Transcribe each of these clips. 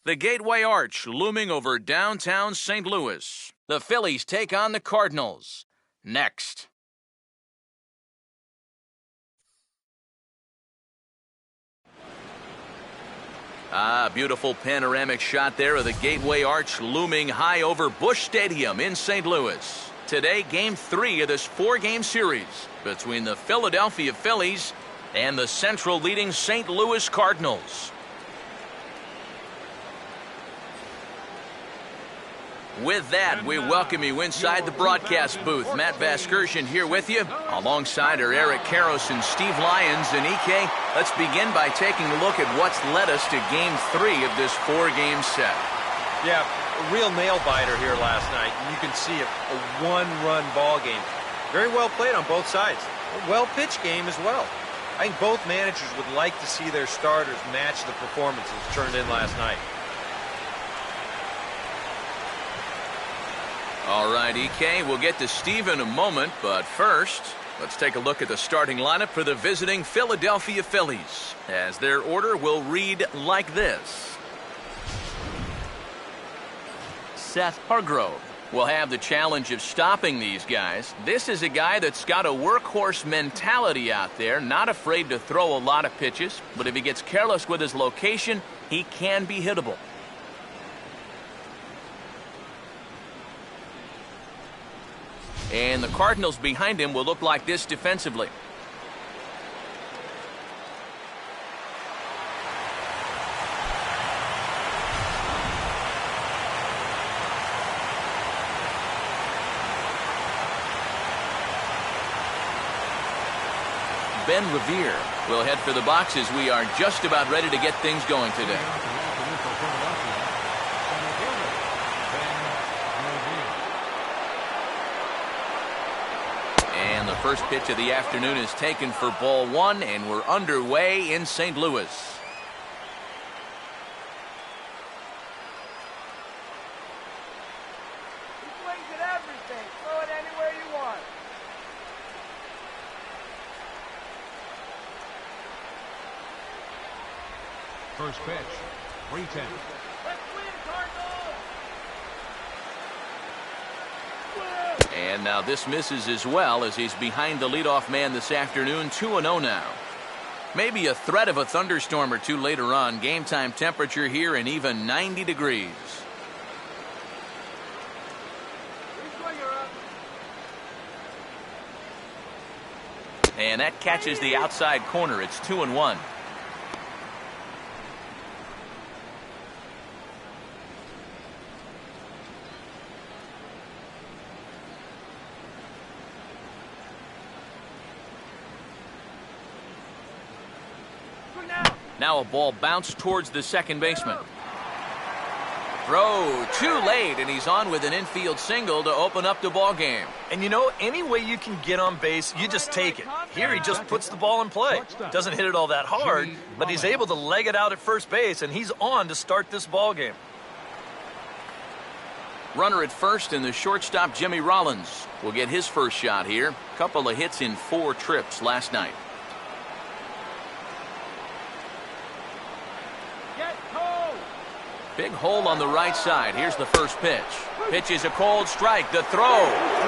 The Gateway Arch looming over downtown St. Louis. The Phillies take on the Cardinals. Next. Beautiful panoramic shot there of the Gateway Arch looming high over Busch Stadium in St. Louis. Today, Game 3 of this 4-game series between the Philadelphia Phillies and the Central leading St. Louis Cardinals. With that, we welcome you inside the broadcast booth. Matt Vasgersian here with you, alongside our Eric Karros and Steve Lyons. And EK, let's begin by taking a look at what's led us to Game 3 of this 4-game set. Yeah, a real nail-biter here last night. You can see a one-run ball game. Very well played on both sides. A well-pitched game as well. I think both managers would like to see their starters match the performances turned in last night. All right, EK, we'll get to Steve in a moment, but first, let's take a look at the starting lineup for the visiting Philadelphia Phillies, as their order will read like this. Seth Hargrove will have the challenge of stopping these guys. This is a guy that's got a workhorse mentality out there, not afraid to throw a lot of pitches, but if he gets careless with his location, he can be hittable. And the Cardinals behind him will look like this defensively. Ben Revere will head for the boxes. We are just about ready to get things going today. And the first pitch of the afternoon is taken for ball 1, and we're underway in St. Louis. He swings at everything. Throw it anywhere you want. First pitch, 3-10. Let's win, Cardinals! And now this misses as well, as he's behind the leadoff man this afternoon, 2-0 now. Maybe a threat of a thunderstorm or two later on. Game time temperature here in even 90 degrees. And that catches the outside corner. It's 2-1. Now a ball bounced towards the second baseman. Throw too late, and he's on with an infield single to open up the ball game. And you know, any way you can get on base, you just take it. Here he just puts the ball in play. Doesn't hit it all that hard, but he's able to leg it out at first base, and he's on to start this ball game. Runner at first, and the shortstop Jimmy Rollins will get his first shot here. Couple of hits in 4 trips last night. Big hole on the right side. Here's the first pitch. Pitch is a cold strike. The throw,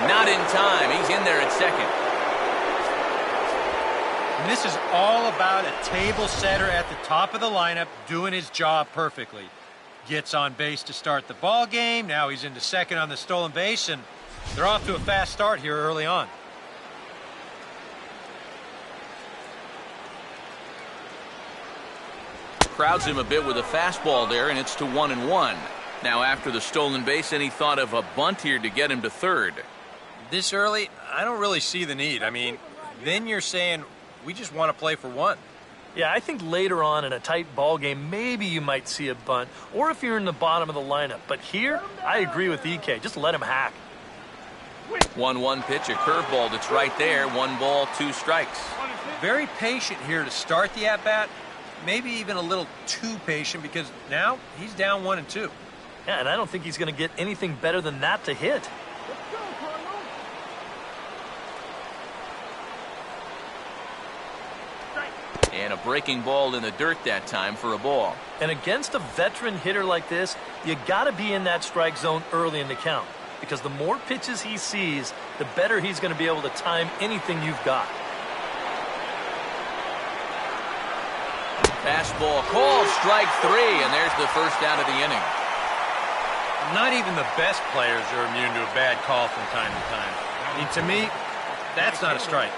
not in time. He's in there at second. And this is all about a table setter at the top of the lineup doing his job perfectly. Gets on base to start the ball game. Now he's into second on the stolen base, and they're off to a fast start here early on. Crowds him a bit with a fastball there, and it's to 1-1. Now after the stolen base, any thought of a bunt here to get him to third? This early, I don't really see the need. I mean, then you're saying we just want to play for one. Yeah, I think later on in a tight ball game, maybe you might see a bunt, or if you're in the bottom of the lineup. But here, I agree with EK. Just let him hack. 1-1 pitch, a curveball that's right there. 1 ball, 2 strikes. Very patient here to start the at-bat. Maybe even a little too patient, because now he's down 1-2. Yeah, and I don't think he's going to get anything better than that to hit. And a breaking ball in the dirt that time for a ball. And against a veteran hitter like this, you got to be in that strike zone early in the count, because the more pitches he sees, the better he's going to be able to time anything you've got. Fastball called, strike 3, and there's the first out of the inning. Not even the best players are immune to a bad call from time to time. I mean, to me, that's not a strike.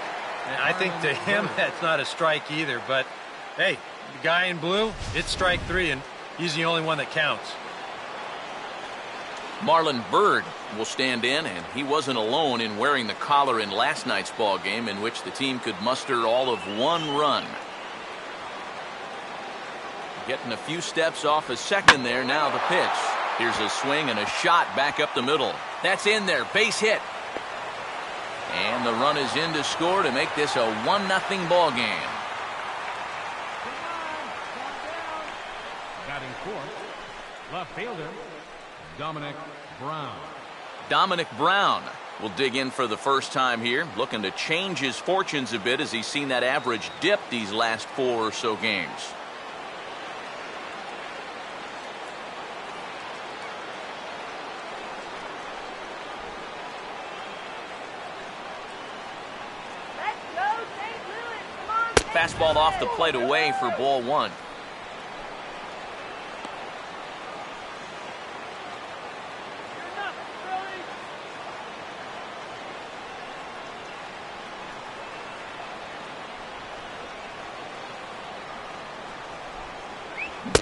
And I think to him, that's not a strike either. But, hey, the guy in blue, it's strike 3, and he's the only one that counts. Marlon Byrd will stand in, and he wasn't alone in wearing the collar in last night's ball game, in which the team could muster all of 1 run. Getting a few steps off a second there. Now the pitch. Here's a swing and a shot back up the middle. That's in there. Base hit. And the run is in to score to make this a 1-0 ball game. Batting fourth, left fielder, Dominic Brown. Dominic Brown will dig in for the first time here, looking to change his fortunes a bit as he's seen that average dip these last 4 or so games. Fastball off the plate away for ball 1.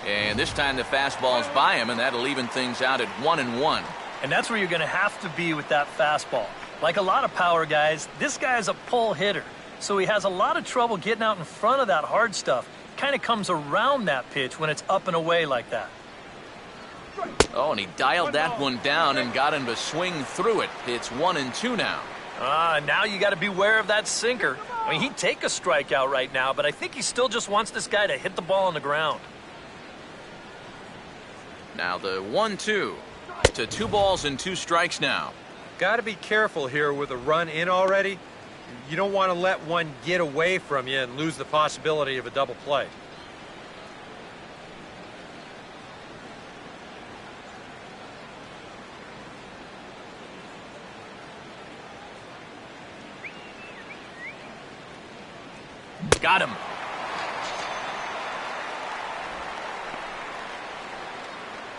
And this time the fastball is by him, and that'll even things out at 1-1. And that's where you're going to have to be with that fastball. Like a lot of power guys, this guy's a pull hitter. So he has a lot of trouble getting out in front of that hard stuff. Kind of comes around that pitch when it's up and away like that. Oh, and he dialed that one down and got him to swing through it. It's 1-2 now. Now you got to beware of that sinker. I mean, he'd take a strikeout right now, but I think he still just wants this guy to hit the ball on the ground. Now the 1-2 to 2 balls and 2 strikes now. Got to be careful here with a run in already. You don't want to let one get away from you and lose the possibility of a double play. Got him.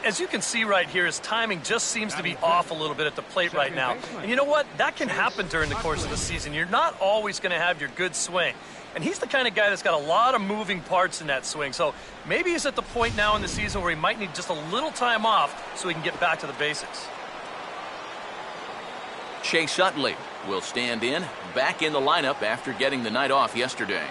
As you can see right here, his timing just seems to be off a little bit at the plate right now. And you know what? That can happen during the course of the season. You're not always going to have your good swing. And he's the kind of guy that's got a lot of moving parts in that swing. So maybe he's at the point now in the season where he might need just a little time off so he can get back to the basics. Chase Utley will stand in, back in the lineup after getting the night off yesterday.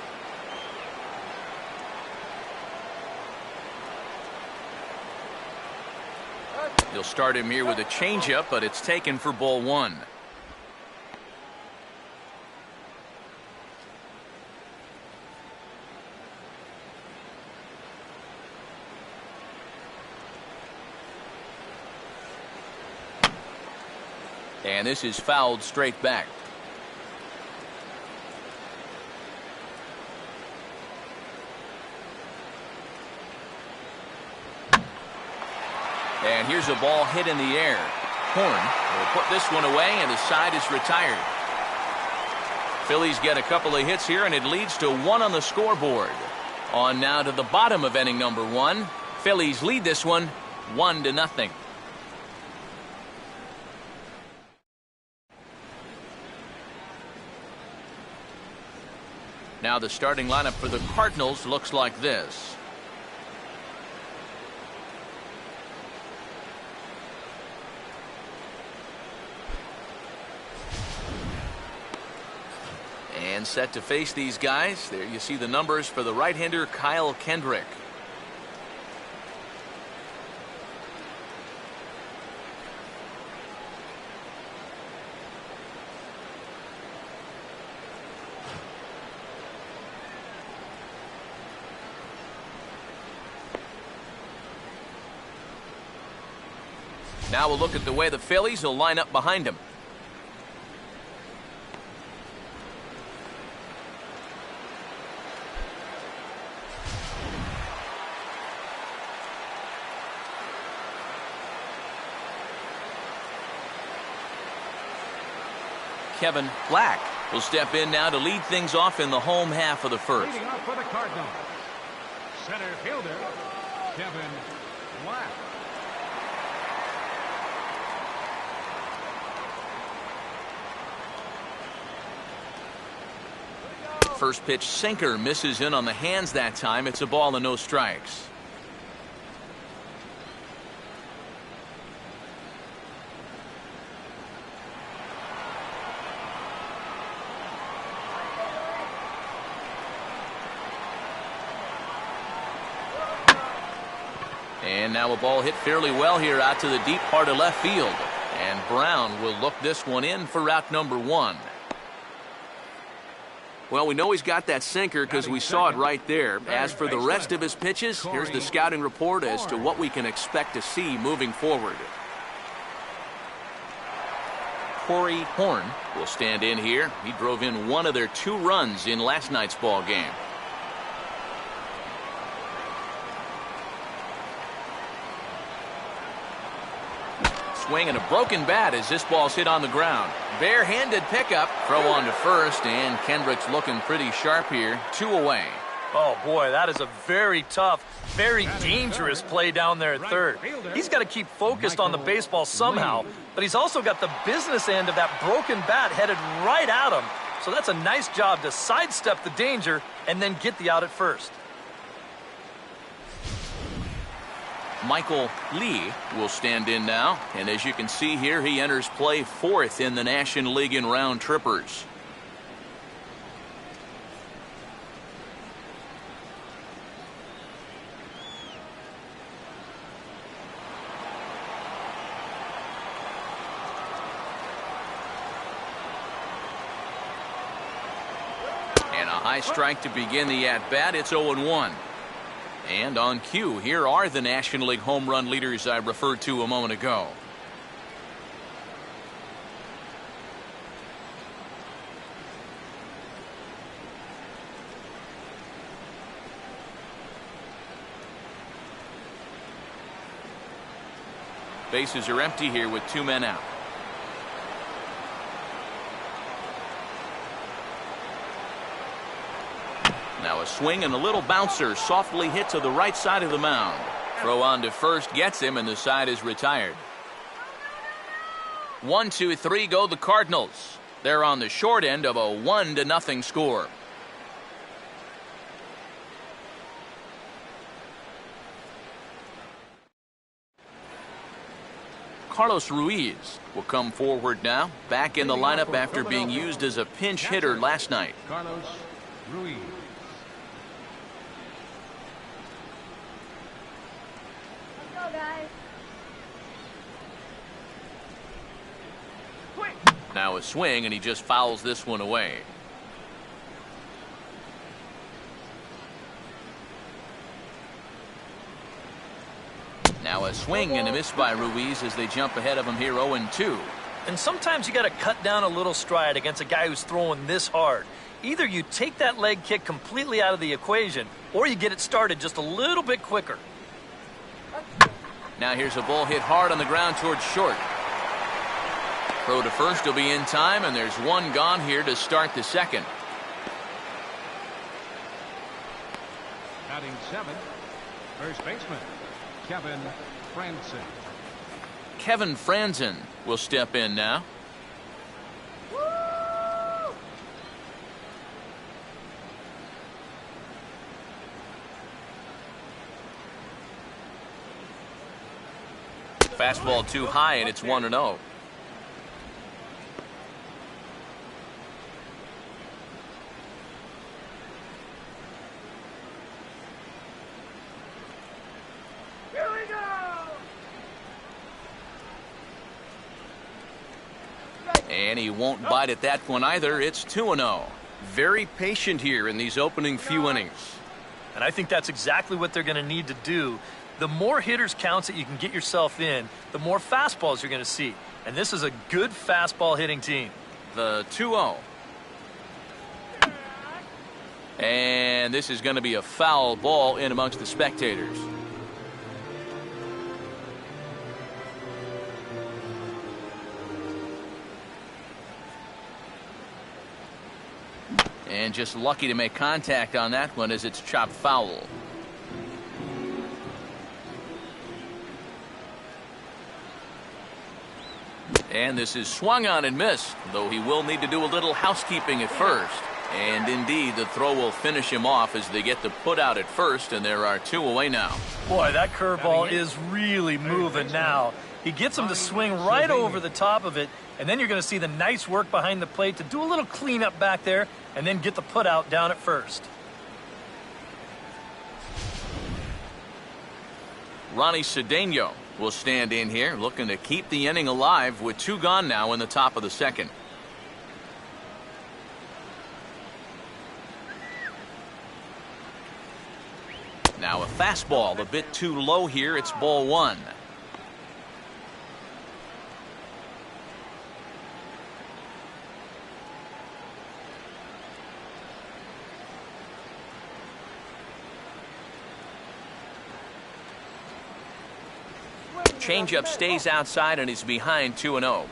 They'll start him here with a changeup, but it's taken for ball 1. And this is fouled straight back. And here's a ball hit in the air. Horn will put this one away, and the side is retired. Phillies get a couple of hits here, and it leads to 1 on the scoreboard. On now to the bottom of inning number 1. Phillies lead this one 1-0. Now the starting lineup for the Cardinals looks like this. And set to face these guys. There you see the numbers for the right-hander Kyle Kendrick. Now we'll look at the way the Phillies will line up behind him. Kevin Black will step in now to lead things off in the home half of the first. Leading off for the Cardinals, center fielder, Kevin Black. First pitch sinker misses in on the hands that time. It's a ball and no strikes. And now a ball hit fairly well here out to the deep part of left field. And Brown will look this one in for route number 1. Well, we know he's got that sinker because we saw it right there. As for the rest of his pitches, here's the scouting report as to what we can expect to see moving forward. Corey Horn will stand in here. He drove in one of their 2 runs in last night's ball game. Swing and a broken bat as this ball's hit on the ground. Bare-handed pickup. Throw on to first, and Kendrick's looking pretty sharp here. 2 away. Oh, boy, that is a very tough, very dangerous play down there at third. He's got to keep focused on the baseball somehow, but he's also got the business end of that broken bat headed right at him. So that's a nice job to sidestep the danger and then get the out at first. Michael Lee will stand in now, and as you can see here, he enters play 4th in the National League in round trippers. And a high strike to begin the at-bat. It's 0-1. And on cue, here are the National League home run leaders I referred to a moment ago. Bases are empty here with 2 men out. Now a swing and a little bouncer softly hit to the right side of the mound. Throw on to first gets him, and the side is retired. 1, 2, 3 go the Cardinals. They're on the short end of a 1-0 score. Carlos Ruiz will come forward now, back in the lineup after being used as a pinch hitter last night. Carlos Ruiz. Now a swing, and he just fouls this one away. Now a swing and a miss by Ruiz as they jump ahead of him here 0-2. And sometimes you got to cut down a little stride against a guy who's throwing this hard. Either you take that leg kick completely out of the equation, or you get it started just a little bit quicker. Now here's a ball hit hard on the ground towards short. Throw to first will be in time, and there's 1 gone here to start the second. Batting 7, first baseman, Kevin Franzen. Kevin Franzen will step in now. Fastball too high, and it's 1-0. And he won't bite at that one either. It's 2-0. Very patient here in these opening few innings. And I think that's exactly what they're going to need to do. The more hitters counts that you can get yourself in, the more fastballs you're going to see. And this is a good fastball hitting team. The 2-0. And this is going to be a foul ball in amongst the spectators. And just lucky to make contact on that one as it's chopped foul. And this is swung on and missed, though he will need to do a little housekeeping at first. And indeed, the throw will finish him off as they get the put out at first, and there are 2 away now. Boy, that curveball is really moving now. He gets him to swing right over the top of it, and then you're going to see the nice work behind the plate to do a little cleanup back there, and then get the put out down at first. Ronnie Cedano will stand in here, looking to keep the inning alive with 2 gone now in the top of the second. Now a fastball a bit too low here. It's ball 1. Changeup stays outside and he's behind 2-0.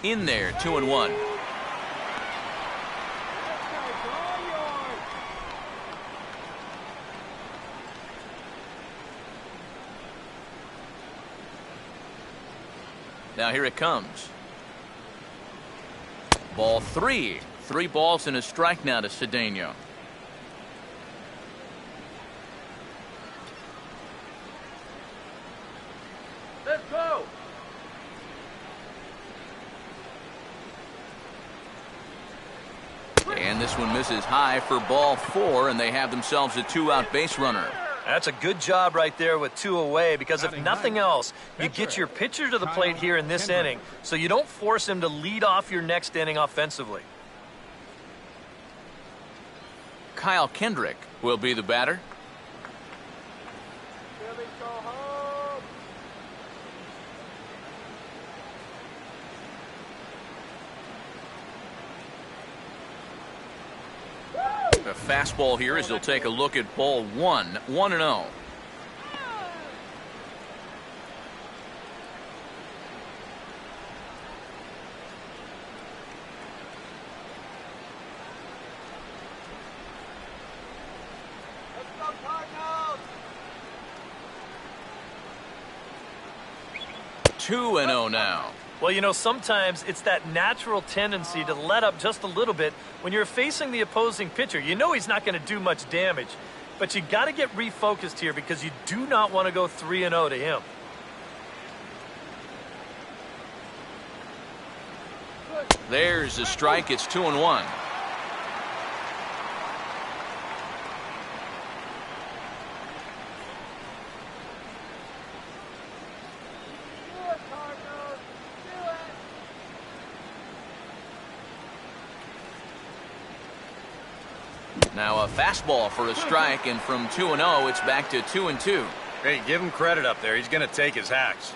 In there, 2-1. Now here it comes. Ball 3. 3 balls and a strike now to Cedano. Let's go. And this one misses high for ball 4, and they have themselves a 2-out base runner. That's a good job right there with 2 away, because if nothing else, you get your pitcher to the plate here in this inning, so you don't force him to lead off your next inning offensively. Kyle Kendrick will be the batter. Phillies go home. A fastball here as he'll take a look at ball 1. 1-0. Let's go, Cardinals. 2-0 now. Well, you know, sometimes it's that natural tendency to let up just a little bit when you're facing the opposing pitcher. You know he's not going to do much damage, but you got to get refocused here because you do not want to go 3-0 to him. There's a strike. It's 2-1. Now a fastball for a strike, and from 2-0 it's back to 2-2. Hey, give him credit up there. He's going to take his hacks.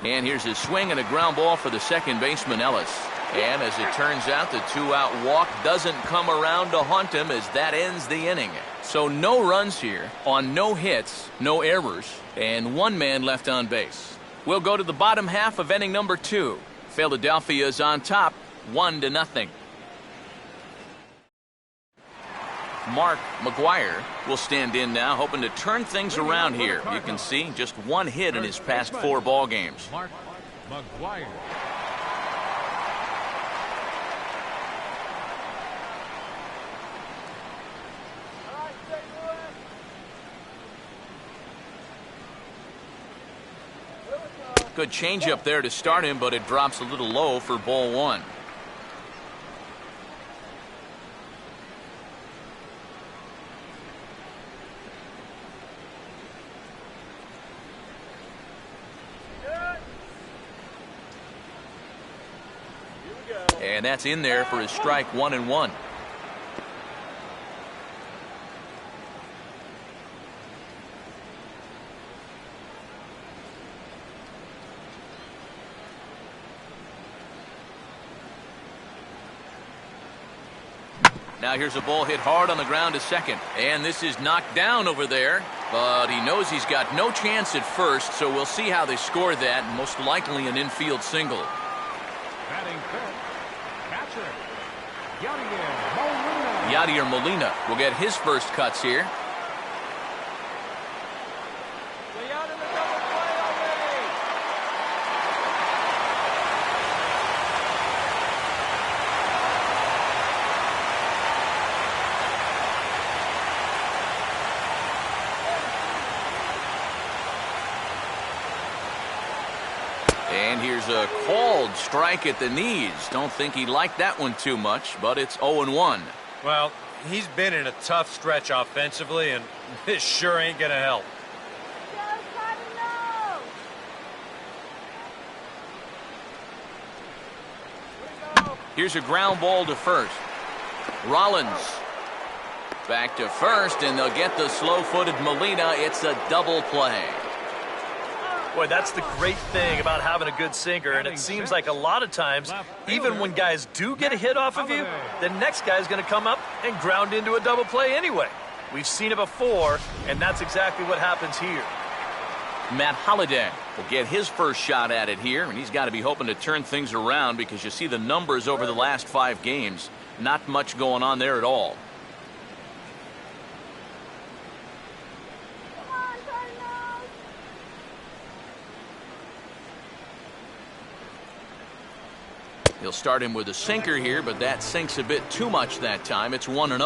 And here's a swing and a ground ball for the second baseman, Ellis. And as it turns out, the 2-out walk doesn't come around to haunt him as that ends the inning. So no runs here on no hits, no errors, and 1 man left on base. We'll go to the bottom half of inning number 2. Philadelphia's on top, 1-0. Mark McGuire will stand in now, hoping to turn things around here. You can see just 1 hit in his past 4 ball games. Mark McGuire. Good changeup there to start him, but it drops a little low for ball 1. And that's in there for his strike, 1-1. Now here's a ball hit hard on the ground to second. And this is knocked down over there. But he knows he's got no chance at first, so we'll see how they score that. Most likely an infield single. Batting fifth, catcher, Yadier Molina. Yadier Molina will get his first cuts here. Way out in the double play already. And here's a called strike at the knees. Don't think he liked that one too much, but it's 0-1. Well, he's been in a tough stretch offensively, and this sure ain't going to help. Go Cardinals! Here we go. Here's a ground ball to first. Rollins back to first, and they'll get the slow-footed Molina. It's a double play. Boy, that's the great thing about having a good sinker, and it seems like a lot of times, even when guys do get a hit off of you, the next guy's going to come up and ground into a double play anyway. We've seen it before, and that's exactly what happens here. Matt Holliday will get his first shot at it here, and he's got to be hoping to turn things around because you see the numbers over the last 5 games. Not much going on there at all. Come on, Cardinals! He'll start him with a sinker here, but that sinks a bit too much that time. It's 1-0. Let's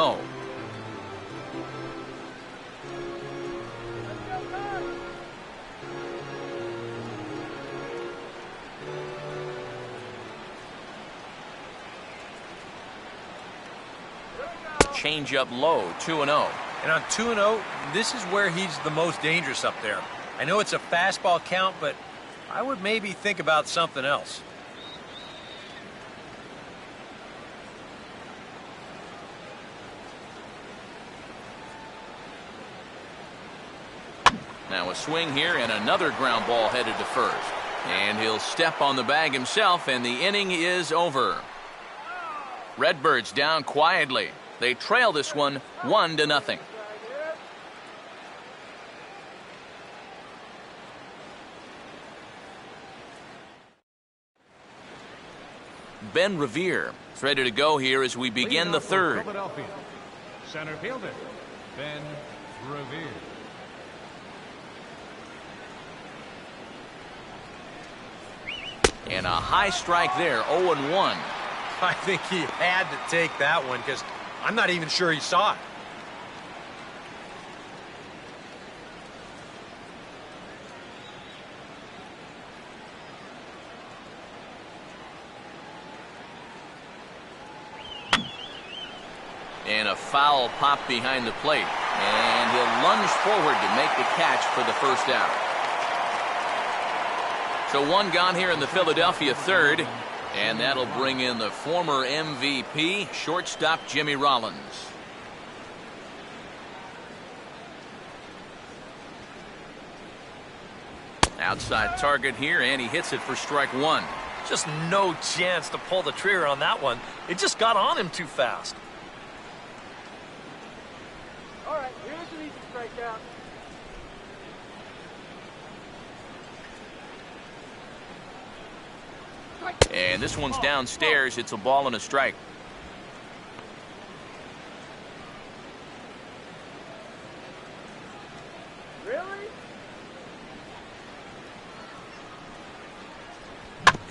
go, Cardinals! Change up low, 2-0. And on 2-0, this is where he's the most dangerous up there. I know it's a fastball count, but I would maybe think about something else. Now a swing here and another ground ball headed to first. And he'll step on the bag himself, and the inning is over. Redbirds down quietly. They trail this one 1-0. Ben Revere is ready to go here as we begin the third. Philadelphia, center fielder, Ben Revere. And a high strike there, 0-1. I think he had to take that one because I'm not even sure he saw it. And a foul pop behind the plate. And he'll lunge forward to make the catch for the first out. So one gone here in the Philadelphia third. And that'll bring in the former MVP, shortstop Jimmy Rollins. Outside target here, and he hits it for strike one. Just no chance to pull the trigger on that one. It just got on him too fast. All right, here's an easy strikeout. And this one's downstairs. It's a ball and a strike. Really?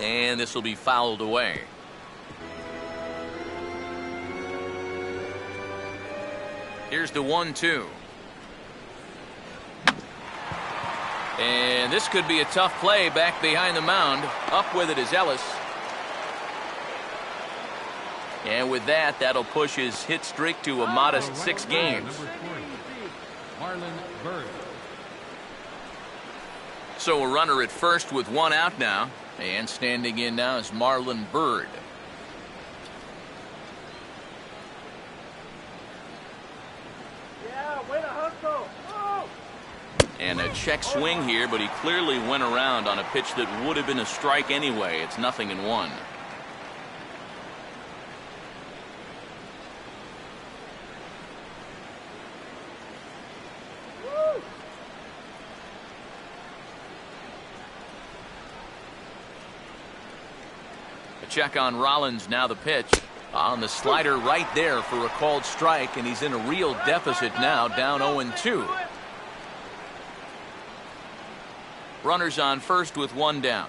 And this will be fouled away. Here's the 1-2. And this could be a tough play back behind the mound. Up with it is Ellis. And with that, that'll push his hit streak to a modest 6 games. Marlon Byrd. So a runner at first with 1 out now. And standing in now is Marlon Byrd. Yeah, way to hustle. Oh! And a check swing here, but he clearly went around on a pitch that would have been a strike anyway. It's 0-1. check on Rollins. Now the pitch. On the slider right there for a called strike, and he's in a real deficit now, down 0-2. Runners on first with one down.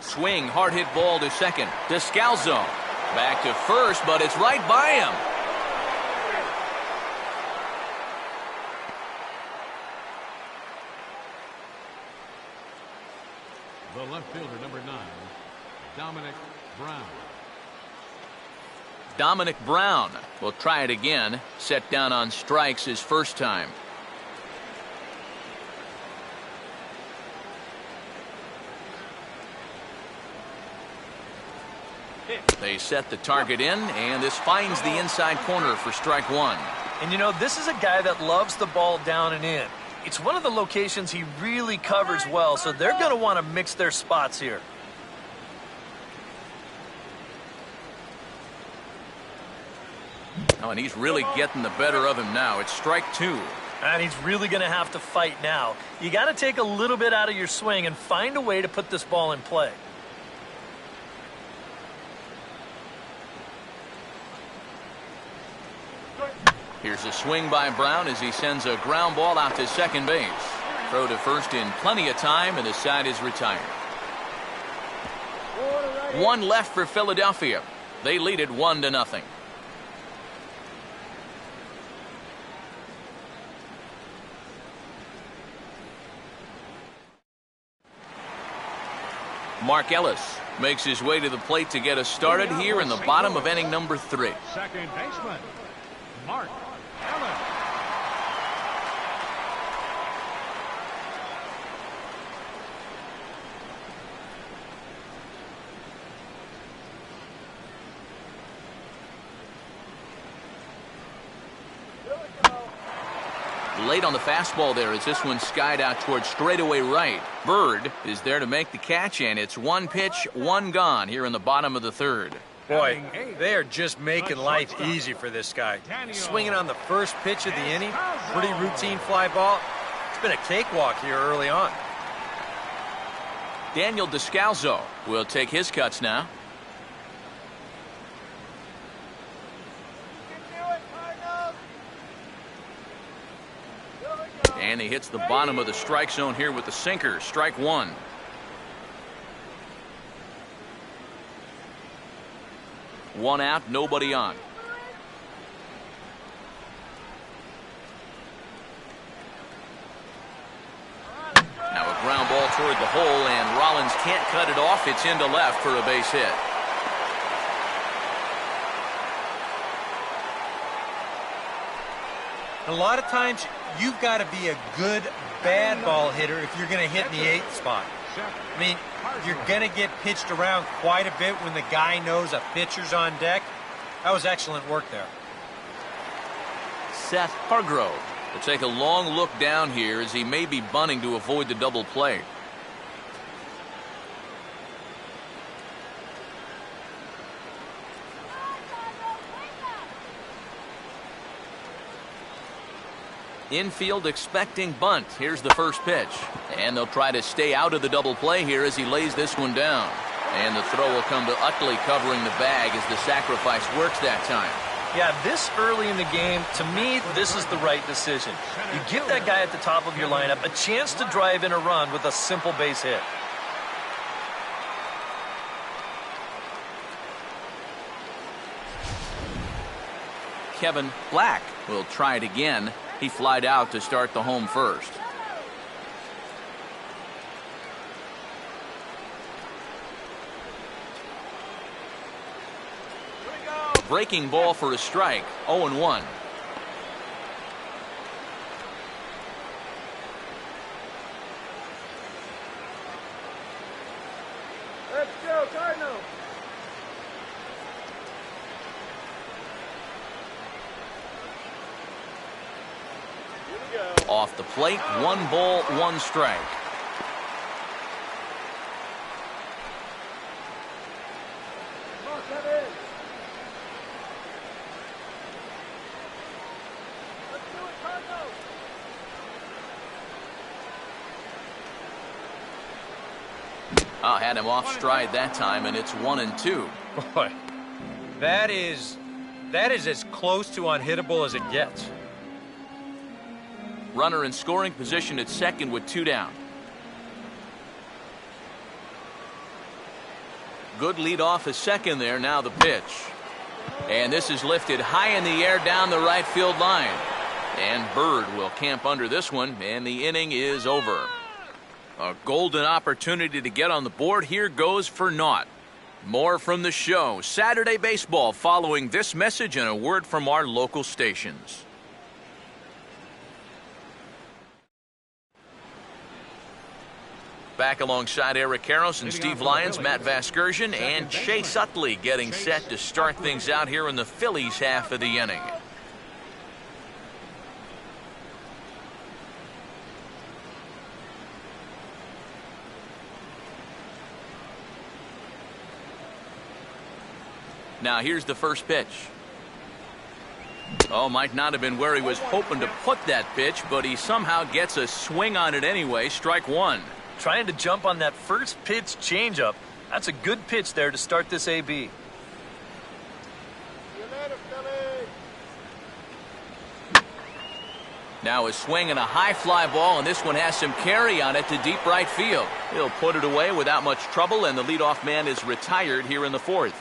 Swing, hard hit ball to second. Descalzo back to first, but it's right by him. The left fielder, number 9, Dominic Brown. Dominic Brown will try it again. Set down on strikes his first time. They set the target in, and this finds the inside corner for strike one. And you know, this is a guy that loves the ball down and in. It's one of the locations he really covers well, so they're going to want to mix their spots here. Oh, and he's really getting the better of him now. It's strike two. And he's really going to have to fight now. You got to take a little bit out of your swing and find a way to put this ball in play. Here's a swing by Brown as he sends a ground ball out to second base. Throw to first in plenty of time, and the side is retired. One left for Philadelphia. They lead it 1-0. Mark Ellis makes his way to the plate to get us started here in the bottom of inning number 3. Second baseman, Mark Ellis. Late on the fastball there as this one skied out towards straightaway right. Bird is there to make the catch, and it's one pitch, one gone here in the bottom of the third. Boy, they are just making life easy for this guy. Swinging on the first pitch of the inning, pretty routine fly ball. It's been a cakewalk here early on. Daniel Descalzo will take his cuts now. And he hits the bottom of the strike zone here with the sinker. Strike one. One out, nobody on. Now a ground ball toward the hole, and Rollins can't cut it off. It's into left for a base hit. A lot of times, you've got to be a good bad ball hitter if you're going to hit in the 8th spot. I mean, you're going to get pitched around quite a bit when the guy knows a pitcher's on deck. That was excellent work there. Seth Hargrove will take a long look down here as he may be bunting to avoid the double play. Infield expecting bunt. Here's the first pitch. And they'll try to stay out of the double play here as he lays this one down. And the throw will come to Utley covering the bag as the sacrifice works that time. Yeah, this early in the game, to me, this is the right decision. You give that guy at the top of your lineup a chance to drive in a run with a simple base hit. Kevin Black will try it again. He flied out to start the home first. Breaking ball for a strike. 0-1. Let's go, Cardinals. Off the plate, 1 ball, 1 strike. Come on, Kevin. Let's do it, Cardinals. Had him off stride that time, and it's 1-2. Boy, that is as close to unhittable as it gets. Runner in scoring position at second with 2 down. Good lead off at second there. Now the pitch. And this is lifted high in the air down the right field line. And Bird will camp under this one, and the inning is over. A golden opportunity to get on the board here goes for naught. More from the show, Saturday Baseball, following this message and a word from our local stations. Back alongside Eric Karros and Steve Lyons, Matt Vasgersian, and Chase Utley getting set to start things out here in the Phillies half of the inning. Now here's the first pitch. Oh, might not have been where he was hoping to put that pitch, but he somehow gets a swing on it anyway. Strike one. Trying to jump on that first pitch changeup. That's a good pitch there to start this AB. See you later, Philly. Now a swing and a high fly ball, and this one has some carry on it to deep right field. He'll put it away without much trouble, and the leadoff man is retired here in the fourth.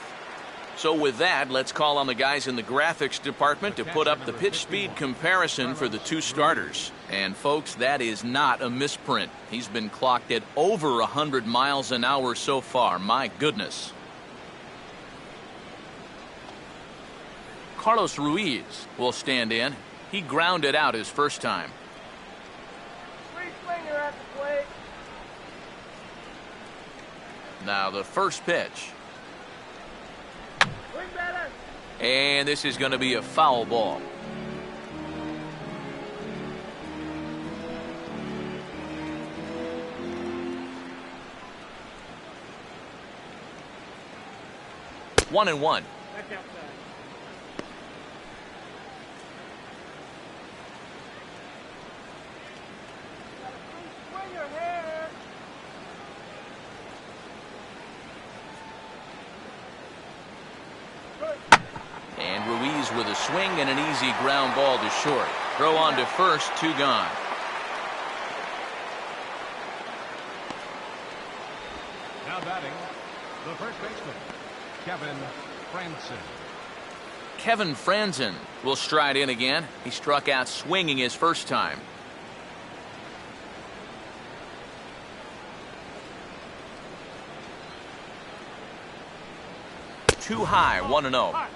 So with that, let's call on the guys in the graphics department to put up the pitch speed comparison for the two starters. And folks, that is not a misprint. He's been clocked at over 100 miles an hour so far. My goodness. Carlos Ruiz will stand in. He grounded out his first time. Free swinger at the plate. Now the first pitch. Swing better. And this is going to be a foul ball. One and one. Back outside. Got a free swinger here. And Ruiz with a swing and an easy ground ball to short. Throw on to first, 2 gone. Now batting, the first baseman, Kevin Franzen. Kevin Franzen will stride in again. He struck out swinging his first time. Too high, 1-0.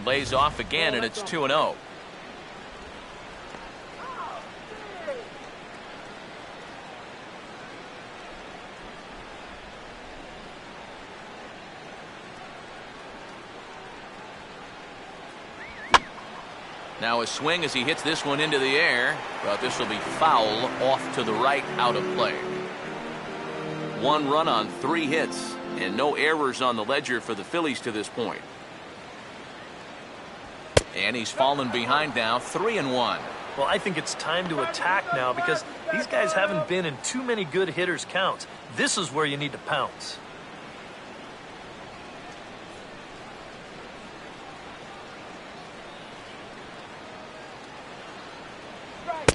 Lays off again, and it's 2-0. Now a swing as he hits this one into the air, but this will be foul off to the right, out of play. 1 run on 3 hits, and no errors on the ledger for the Phillies to this point. And he's fallen behind now, 3-1. Well, I think it's time to attack now because these guys haven't been in too many good hitters' counts. This is where you need to pounce.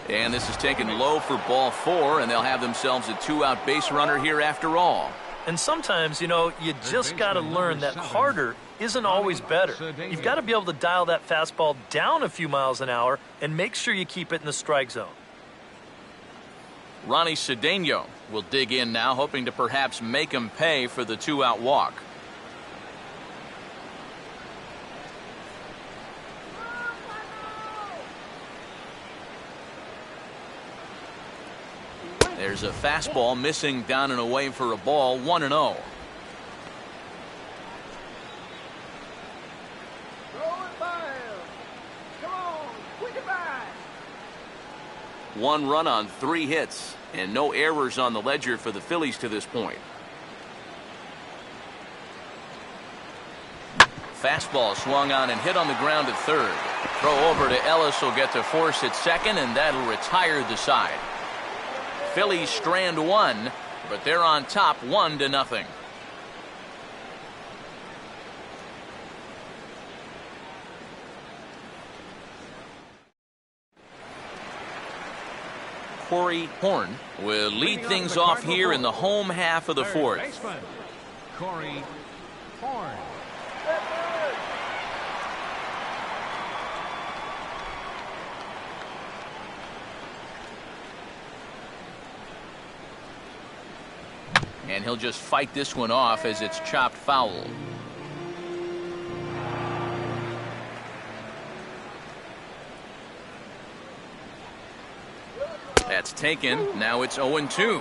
And this is taken low for ball 4, and they'll have themselves a 2-out base runner here after all. And sometimes, you know, you just got to learn that harder isn't always better. You've got to be able to dial that fastball down a few miles an hour and make sure you keep it in the strike zone. Ronnie Cedano will dig in now, hoping to perhaps make him pay for the 2-out walk. There's a fastball missing down and away for a ball, 1-0. Throw it by him. Come on, quick it by. 1 run on 3 hits, and no errors on the ledger for the Phillies to this point. Fastball swung on and hit on the ground at third. Throw over to Ellis will get to force at second, and that'll retire the side. Phillies strand 1, but they're on top 1-0. Corey Horn will lead things off here in the home half of the fourth. Baseman, Corey Horn. And he'll just fight this one off as it's chopped foul. That's taken. Now it's 0-2.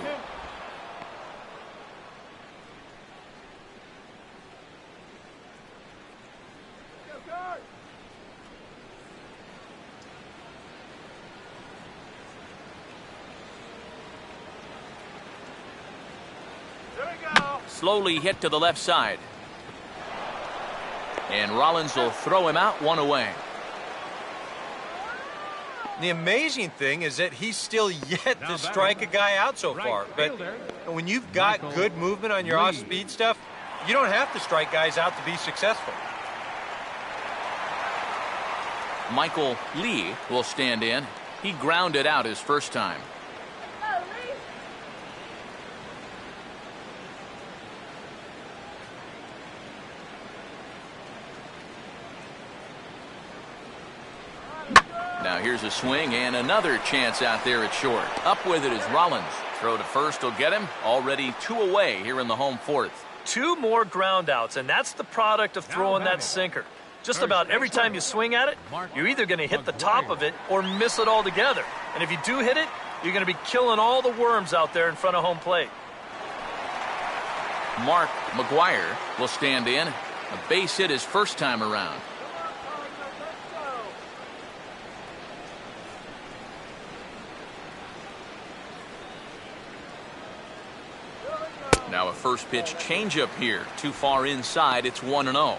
Slowly hit to the left side. And Rollins will throw him out, 1 away. The amazing thing is that he's still yet to strike a guy out so far. But when you've got good movement on your off-speed stuff, you don't have to strike guys out to be successful. Michael Lee will stand in. He grounded out his first time. Now here's a swing and another chance out there at short. Up with it is Rollins. Throw to first will get him. Already 2 away here in the home fourth. 2 more ground outs, and that's the product of throwing that sinker. Just about every time you swing at it, you're either going to hit the top of it or miss it altogether. And if you do hit it, you're going to be killing all the worms out there in front of home plate. Mark McGuire will stand in. A base hit his first time around. Now a first pitch changeup here. Too far inside. It's 1-0.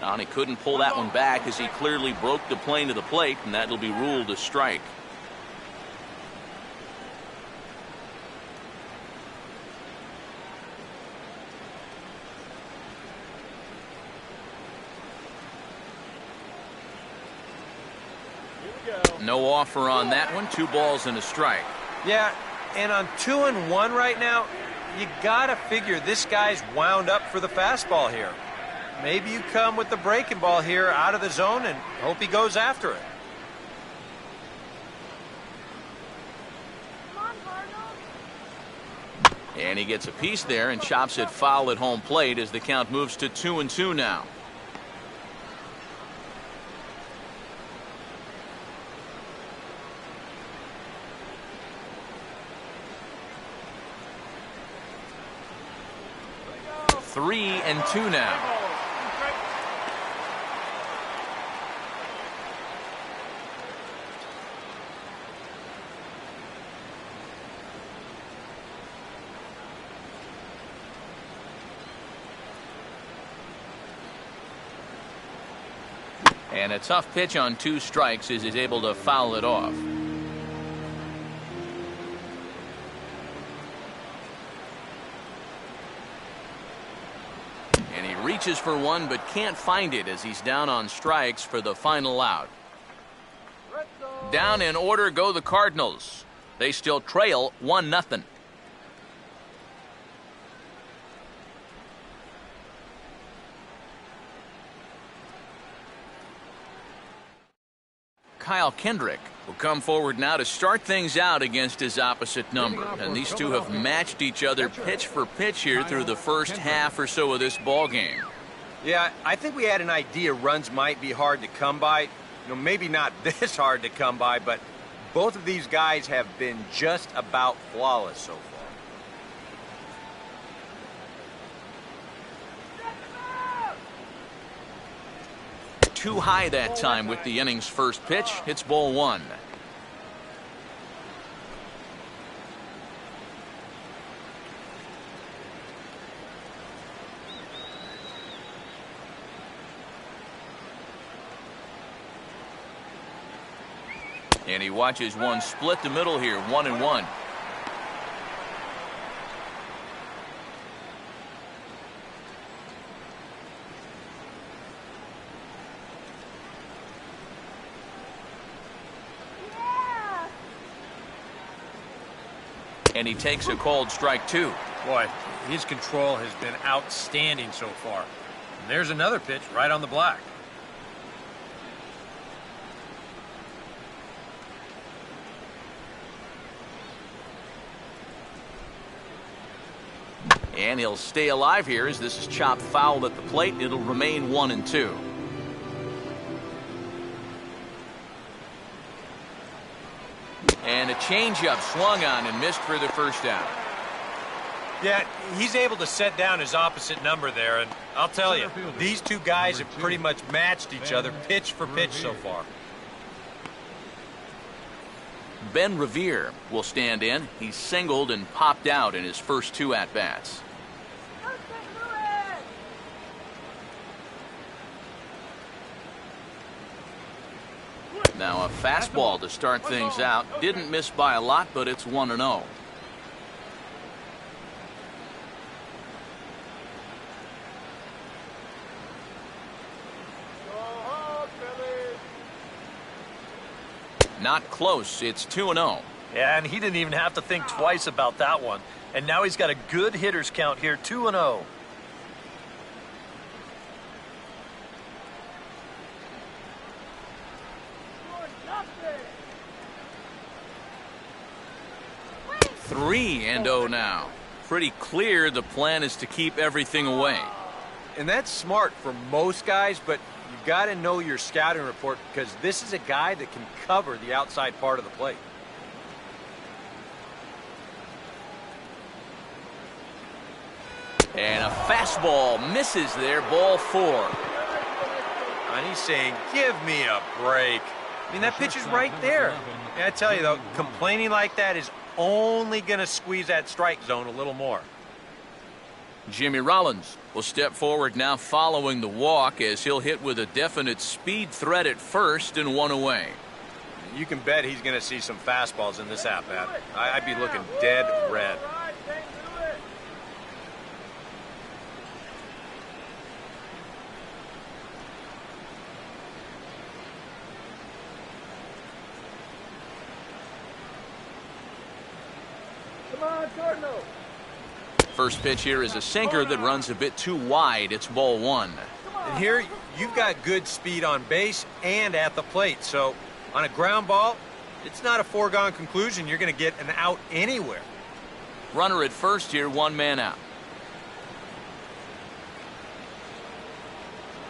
And he couldn't pull that one back as he clearly broke the plane to the plate, and that'll be ruled a strike. No offer on that one. 2 balls and a strike. Yeah, and on 2-1 right now, you gotta figure this guy's wound up for the fastball here. Maybe you come with the breaking ball here out of the zone and hope he goes after it. And he gets a piece there and chops it foul at home plate as the count moves to 2-2 now. Three and 2 now. And a tough pitch on 2 strikes as he's able to foul it off. And he reaches for one but can't find it as he's down on strikes for the final out. Down in order go the Cardinals. They still trail 1-0. Kyle Kendrick will come forward now to start things out against his opposite number. And these two have matched each other pitch for pitch here through the first half or so of this ball game. Yeah, I think we had an idea runs might be hard to come by. You know, maybe not this hard to come by, but Both of these guys have been just about flawless so far. Too high that time with the inning's first pitch. It's ball one. And he watches one split the middle here, 1-1. And he takes a called strike two. Boy, his control has been outstanding so far. And there's another pitch right on the black. And he'll stay alive here as this is chopped foul at the plate. It'll remain 1-2. And a changeup swung on and missed for the first out. Yeah, he's able to set down his opposite number there, and I'll tell you, these two guys have pretty much matched each other pitch for pitch so far. Ben Revere will stand in. He's singled and popped out in his first two at-bats. Now a fastball to start things out. Didn't miss by a lot, but it's 1-0. Not close. It's 2-0. Yeah, and he didn't even have to think twice about that one. And now he's got a good hitter's count here, 2-0. Three and 0 now. Pretty clear the plan is to keep everything away. And that's smart for most guys, but you got to know your scouting report because this is a guy that can cover the outside part of the plate. And a fastball misses there, ball four. And he's saying, give me a break. I mean, that pitch is right there. Yeah, I tell you, though, complaining like that is only going to squeeze that strike zone a little more. Jimmy Rollins will step forward now following the walk as he'll hit with a definite speed threat at first and one away. You can bet he's going to see some fastballs in this at-bat. I'd be looking dead red. First pitch here is a sinker that runs a bit too wide. It's ball one. And here you've got good speed on base and at the plate. So on a ground ball, it's not a foregone conclusion you're going to get an out anywhere. Runner at first here, one man out.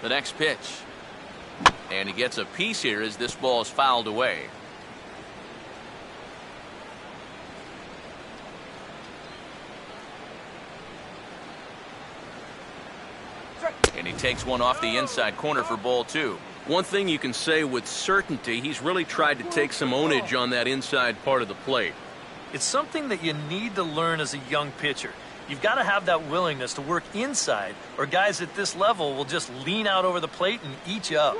The next pitch. And he gets a piece here as this ball is fouled away. And he takes one off the inside corner for ball two. One thing you can say with certainty, he's really tried to take some ownage on that inside part of the plate. It's something that you need to learn as a young pitcher. You've got to have that willingness to work inside, or guys at this level will just lean out over the plate and eat you up.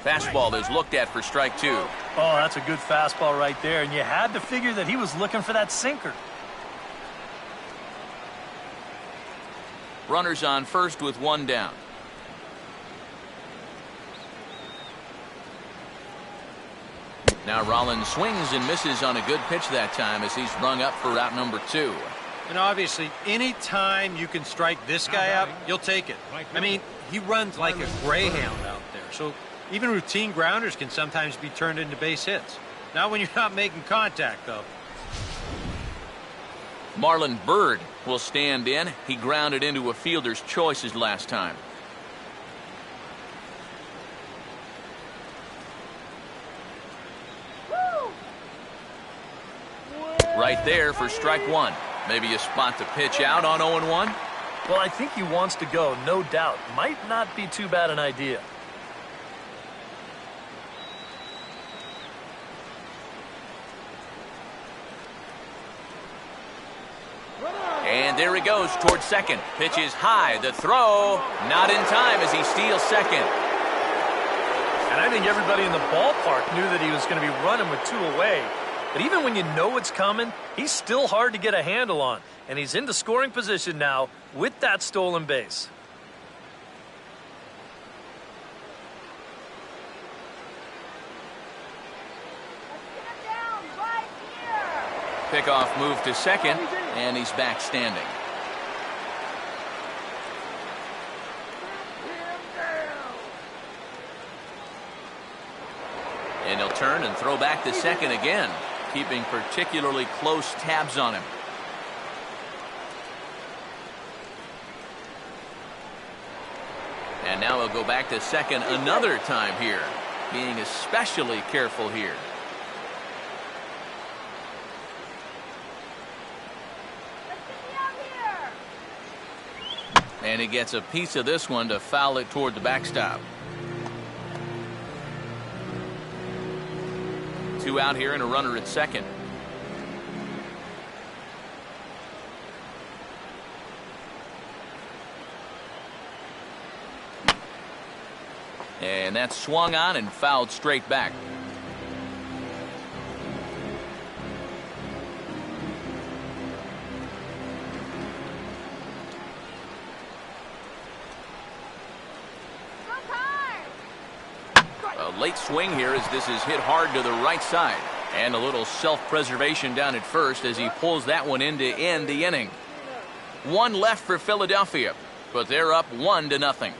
Fastball is looked at for strike two. Oh, that's a good fastball right there, and you had to figure that he was looking for that sinker. Runners on first with one down. Now Rollins swings and misses on a good pitch that time as he's rung up for out number two. And obviously, any time you can strike this guy out, you'll take it. I mean, he runs like a greyhound out there, so even routine grounders can sometimes be turned into base hits. Not when you're not making contact, though. Marlon Byrd will stand in. He grounded into a fielder's choices last time. Right there for strike one. Maybe a spot to pitch out on 0-1. Well, I think he wants to go, no doubt. Might not be too bad an idea. And there he goes towards second. Pitch is high. The throw not in time as he steals second. And I think everybody in the ballpark knew that he was going to be running with two away. But even when you know it's coming, he's still hard to get a handle on. And he's into scoring position now with that stolen base. Pickoff move to second, and he's back standing. And he'll turn and throw back to second again, keeping particularly close tabs on him. And now he'll go back to second another time here, being especially careful here. And he gets a piece of this one to foul it toward the backstop. 2 out here and a runner at second. And that's swung on and fouled straight back. A late swing here as this is hit hard to the right side. And a little self-preservation down at first as he pulls that one in to end the inning. 1 left for Philadelphia, but they're up 1-0.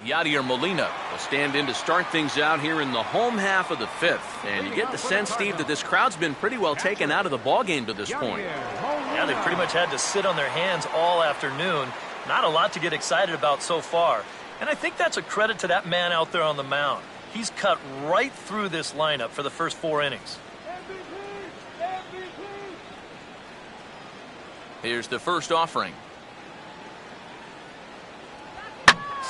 Yadier Molina will stand in to start things out here in the home half of the 5th. And you get the sense, Steve, that this crowd's been pretty well taken out of the ballgame to this point. Yeah, they pretty much had to sit on their hands all afternoon. Not a lot to get excited about so far. And I think that's a credit to that man out there on the mound. He's cut right through this lineup for the first 4 innings. Here's the first offering.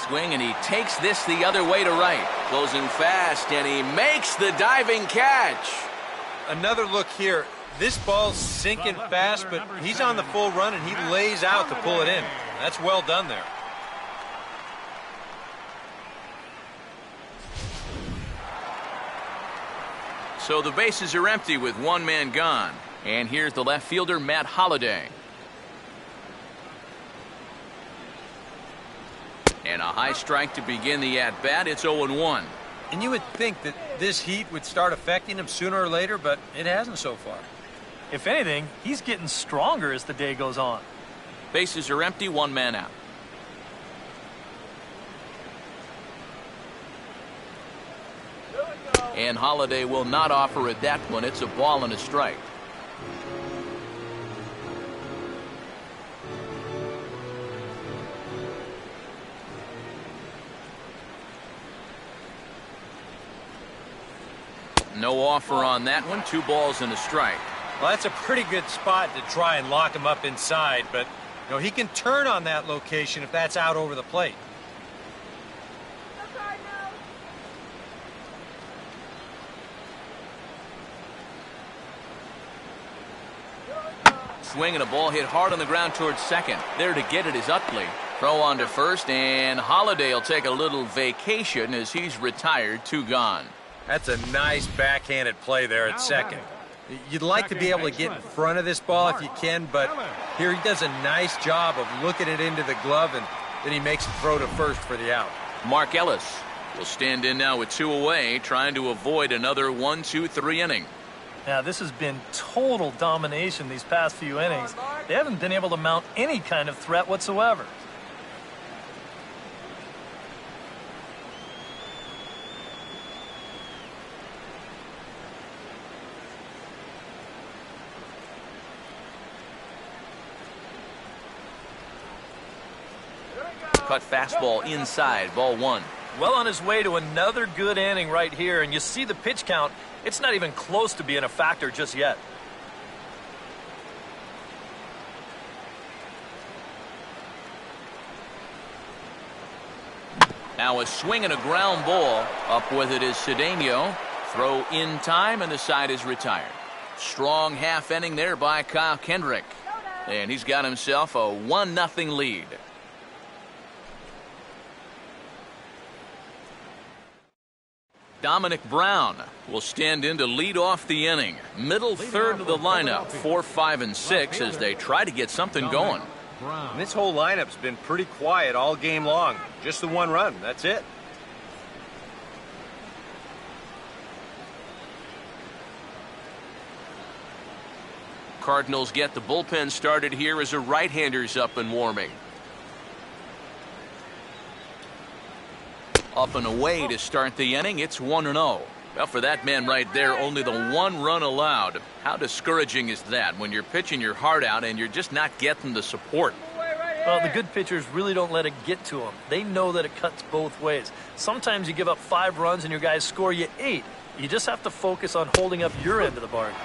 Swing, and he takes this the other way to right. Closing fast, and he makes the diving catch. Another look here. This ball's sinking fast, but he's on the full run, and he lays out to pull it in. That's well done there. So the bases are empty with 1 man gone. And here's the left fielder, Matt Holliday. And a high strike to begin the at-bat. It's 0-1. And you would think that this heat would start affecting him sooner or later, but it hasn't so far. If anything, he's getting stronger as the day goes on. Bases are empty, 1 man out. And Holliday will not offer at that one. It's a ball and a strike. No offer on that one. 2 balls and a strike. Well, that's a pretty good spot to try and lock him up inside, but you know, he can turn on that location if that's out over the plate. Swing and a ball hit hard on the ground towards second. There to get it is Utley. Throw on to first, and Holliday will take a little vacation as he's retired. 2 gone. That's a nice backhanded play there at second. You'd like to be able to get in front of this ball if you can, but here he does a nice job of looking it into the glove, and then he makes a throw to first for the out. Mark Ellis will stand in now with 2 away, trying to avoid another 1-2-3 inning. Now, this has been total domination these past few innings. They haven't been able to mount any kind of threat whatsoever. Cut fastball inside, ball 1. Well on his way to another good inning right here, and you see the pitch count. It's not even close to being a factor just yet. Now a swing and a ground ball. Up with it is Cedano. Throw in time, and the side is retired. Strong half inning there by Kyle Kendrick. And he's got himself a 1-0 lead. Dominic Brown will stand in to lead off the inning. Middle third of the lineup, 4, 5, and 6 as they try to get something going. And this whole lineup's been pretty quiet all game long. Just the one run. That's it. Cardinals get the bullpen started here as a right-hander's up and warming. Up and away to start the inning. It's 1-0. Well, for that man right there, only the one run allowed. How discouraging is that when you're pitching your heart out and you're just not getting the support? Well, the good pitchers really don't let it get to them. They know that it cuts both ways. Sometimes you give up 5 runs and your guys score you 8. You just have to focus on holding up your end of the bargain.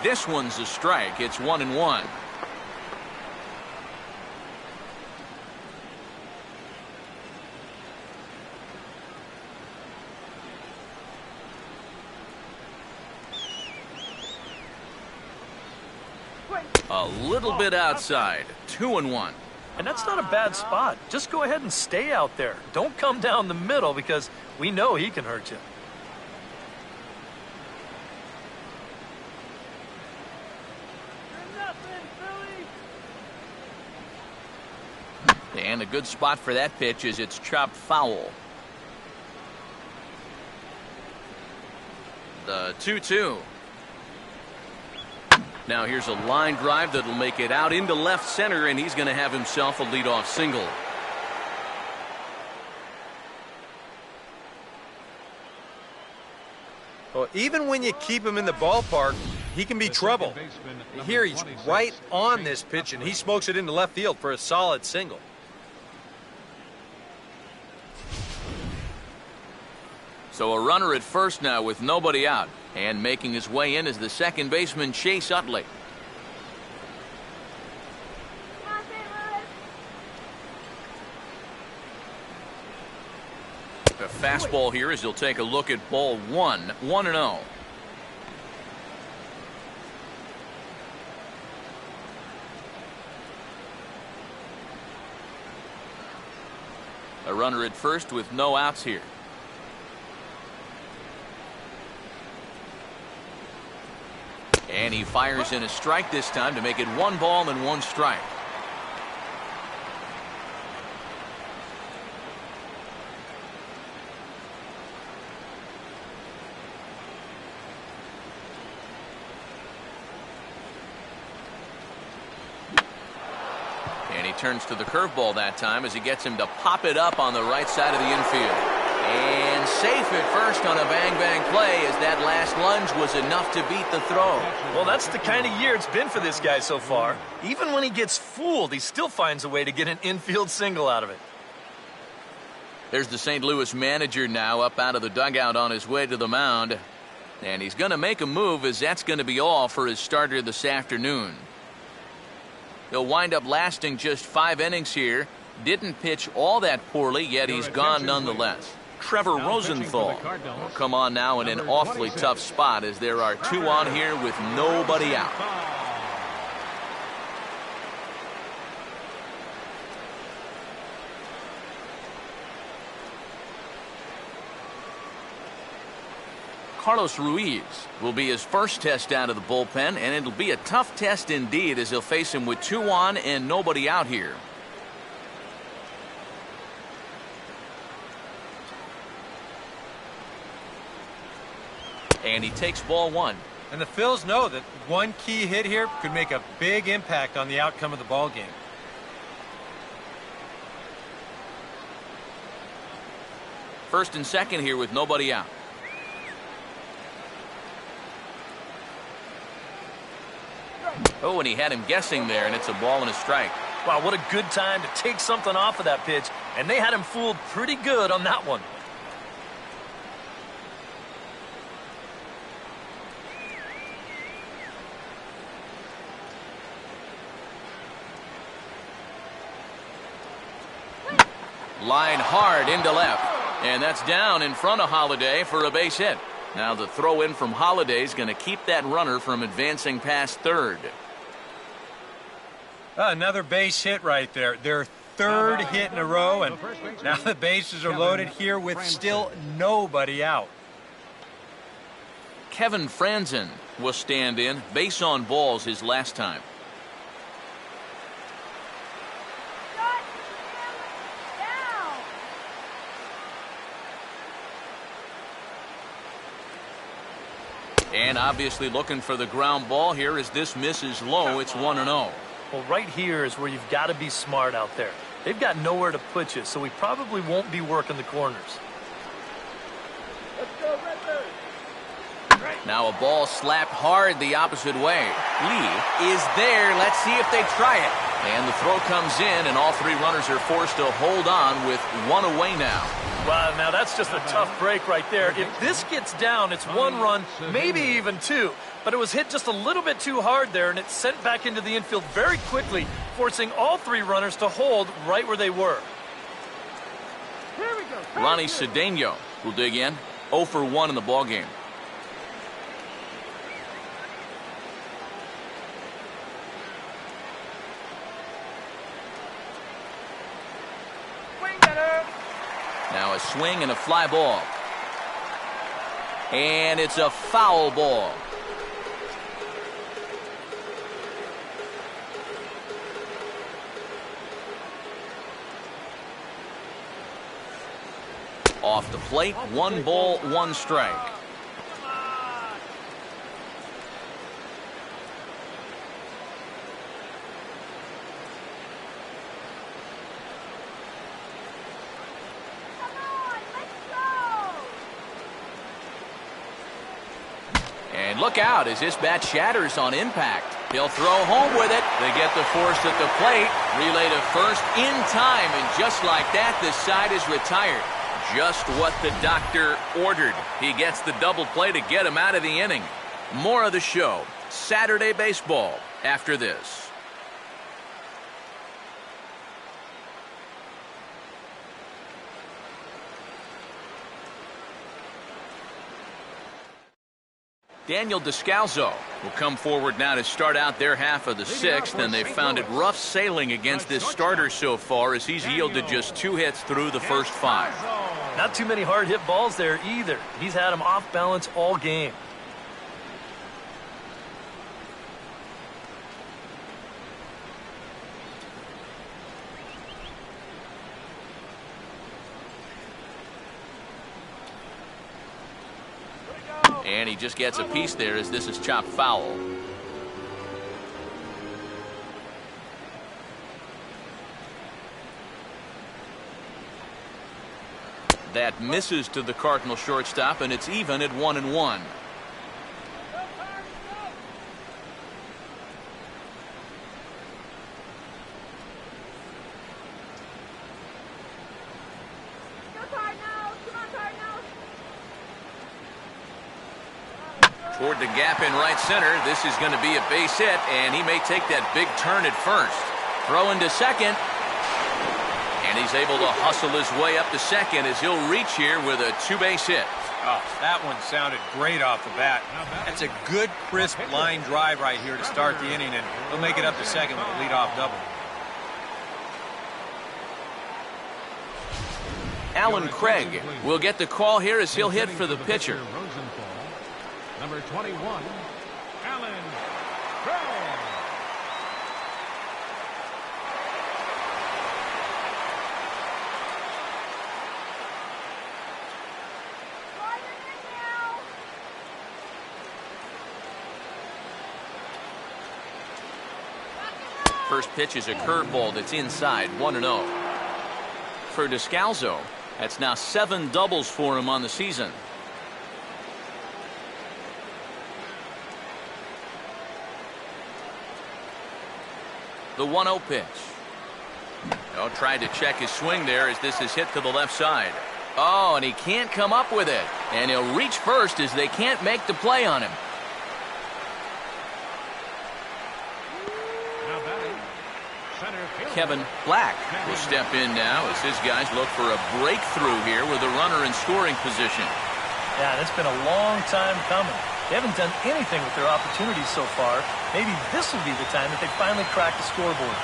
This one's a strike. It's 1-1. A little bit outside. 2-1. And that's not a bad spot. Just go ahead and stay out there. Don't come down the middle because we know he can hurt you. And a good spot for that pitch is it's chopped foul. The 2-2. Now here's a line drive that'll make it out into left center, and he's going to have himself a leadoff single. Well, even when you keep him in the ballpark, he can be trouble. Here he's right on this pitch, and he smokes it into left field for a solid single. So a runner at first now with nobody out, and making his way in is the second baseman Chase Utley. A fastball here as he'll take a look at ball 1, 1-0. A runner at first with no outs here. And he fires in a strike this time to make it 1 ball and 1 strike. And he turns to the curveball that time as he gets him to pop it up on the right side of the infield. And safe at first on a bang-bang play as that last lunge was enough to beat the throw. Well, that's the kind of year it's been for this guy so far. Even when he gets fooled, he still finds a way to get an infield single out of it. There's the St. Louis manager now up out of the dugout on his way to the mound. And he's going to make a move as that's going to be all for his starter this afternoon. He'll wind up lasting just 5 innings here. Didn't pitch all that poorly, yet he's gone nonetheless. Trevor Rosenthal will come on now in an awfully tough spot as there are 2 on here with nobody out. Carlos Ruiz will be his first test out of the bullpen, and it'll be a tough test indeed as he'll face him with 2 on and nobody out here. And he takes ball 1. And the Phils know that one key hit here could make a big impact on the outcome of the ball game. First and second here with nobody out. Oh, and he had him guessing there, and it's a ball and a strike. Wow, what a good time to take something off of that pitch. And they had him fooled pretty good on that one. Line hard into left. And that's down in front of Holiday for a base hit. Now the throw in from Holiday is going to keep that runner from advancing past third. Another base hit right there. Their third hit in a row, and now the bases are loaded here with still nobody out. Kevin Franzen will stand in. Base on balls his last time. And obviously looking for the ground ball here as this misses low. It's 1-0. Well, right here is where you've got to be smart out there. They've got nowhere to put you, so he probably won't be working the corners. Let's go, Ritter. Now a ball slapped hard the opposite way. Lee is there. Let's see if they try it. And the throw comes in, and all three runners are forced to hold on with one away now. Wow, now that's just a tough break right there. If this gets down, it's one run, maybe even two. But it was hit just a little bit too hard there, and it's sent back into the infield very quickly, forcing all three runners to hold right where they were. Here we go. Ronnie Cedano will dig in. 0 for 1 in the ballgame. Now a swing and a fly ball. And it's a foul ball. Off the plate, 1 ball, 1 strike. And look out as this bat shatters on impact. He'll throw home with it. They get the force at the plate. Relay to first in time, and just like that, the side is retired. Just what the doctor ordered. He gets the double play to get him out of the inning. More of the show, Saturday Baseball, after this. Daniel Descalzo will come forward now to start out their half of the 6th, and they've found it rough sailing against this starter so far as he's yielded just 2 hits through the first 5. Not too many hard hit balls there either. He's had them off balance all game. And he just gets a piece there as this is chopped foul. That misses to the Cardinal shortstop, and it's even at 1-1. Toward the gap in right center. This is going to be a base hit, and he may take that big turn at first. Throw into second. And he's able to hustle his way up to second as he'll reach here with a 2-base hit. Oh, that one sounded great off the bat. That's a good, crisp line drive right here to start the inning, and he'll make it up to second with a leadoff double. Alan Craig will get the call here as he'll hit for the pitcher. Number 21, Alan Craig. First pitch is a curveball that's inside, 1-0. For Descalzo, that's now 7 doubles for him on the season. The 1-0 pitch. Oh, tried to check his swing there as this is hit to the left side. Oh, and he can't come up with it. And he'll reach first as they can't make the play on him. Kevin Black will step in now as his guys look for a breakthrough here with a runner in scoring position. Yeah, it's been a long time coming. They haven't done anything with their opportunities so far. Maybe this will be the time that they finally crack the scoreboard.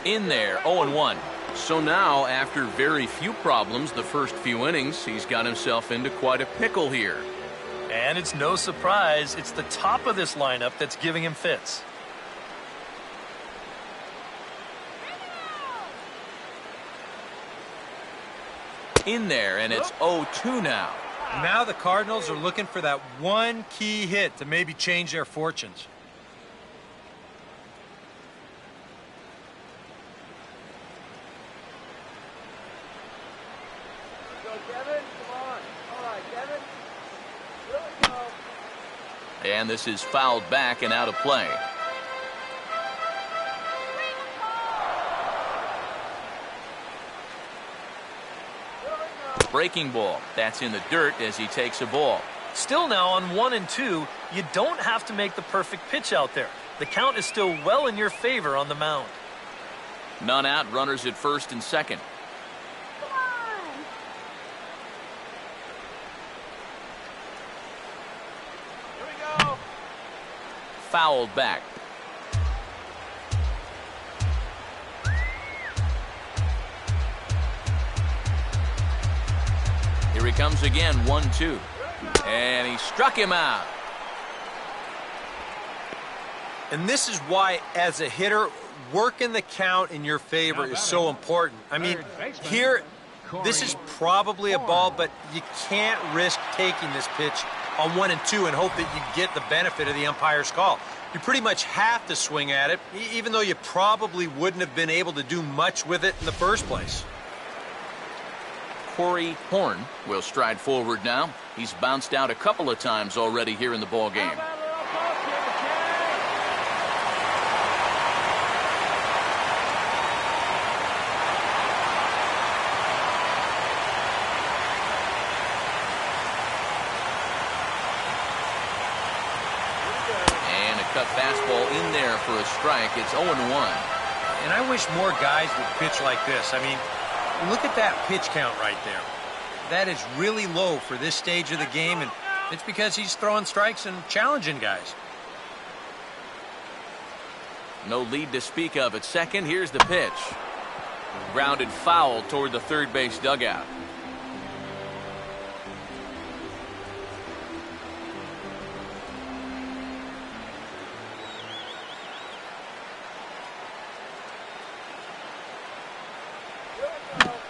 In there, 0-1. So now, after very few problems the first few innings, he's got himself into quite a pickle here. And it's no surprise, it's the top of this lineup that's giving him fits. In there, and it's 0-2 now. Now the Cardinals are looking for that one key hit to maybe change their fortunes. And this is fouled back and out of play. Breaking ball. That's in the dirt as he takes a ball. Still now on 1 and 2, you don't have to make the perfect pitch out there. The count is still well in your favor on the mound. None out, runners at first and second. Fouled back. Here he comes again, 1-2. And he struck him out. And this is why, as a hitter, working the count in your favor is so important. I mean, here, this is probably a ball, but you can't risk taking this pitch on 1 and 2 and hope that you get the benefit of the umpire's call. You pretty much have to swing at it, even though you probably wouldn't have been able to do much with it in the first place. Corey Horn will stride forward now. He's bounced out a couple of times already here in the ball game. Cut fastball in there for a strike. It's 0-1. And I wish more guys would pitch like this. I mean, look at that pitch count right there. That is really low for this stage of the game, and it's because he's throwing strikes and challenging guys. No lead to speak of at second. Here's the pitch. Grounded foul toward the third base dugout.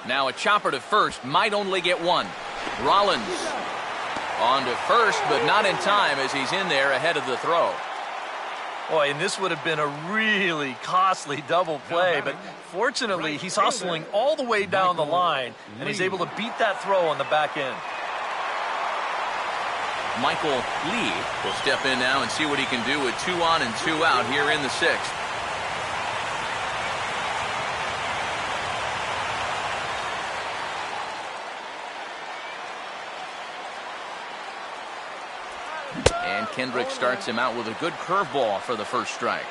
Now a chopper to first, might only get one. Rollins on to first, but not in time as he's in there ahead of the throw. Boy, and this would have been a really costly double play, but fortunately he's hustling all the way down the line, and he's able to beat that throw on the back end. Michael Lee will step in now and see what he can do with 2 on and 2 out here in the sixth. Kendrick starts him out with a good curveball for the first strike.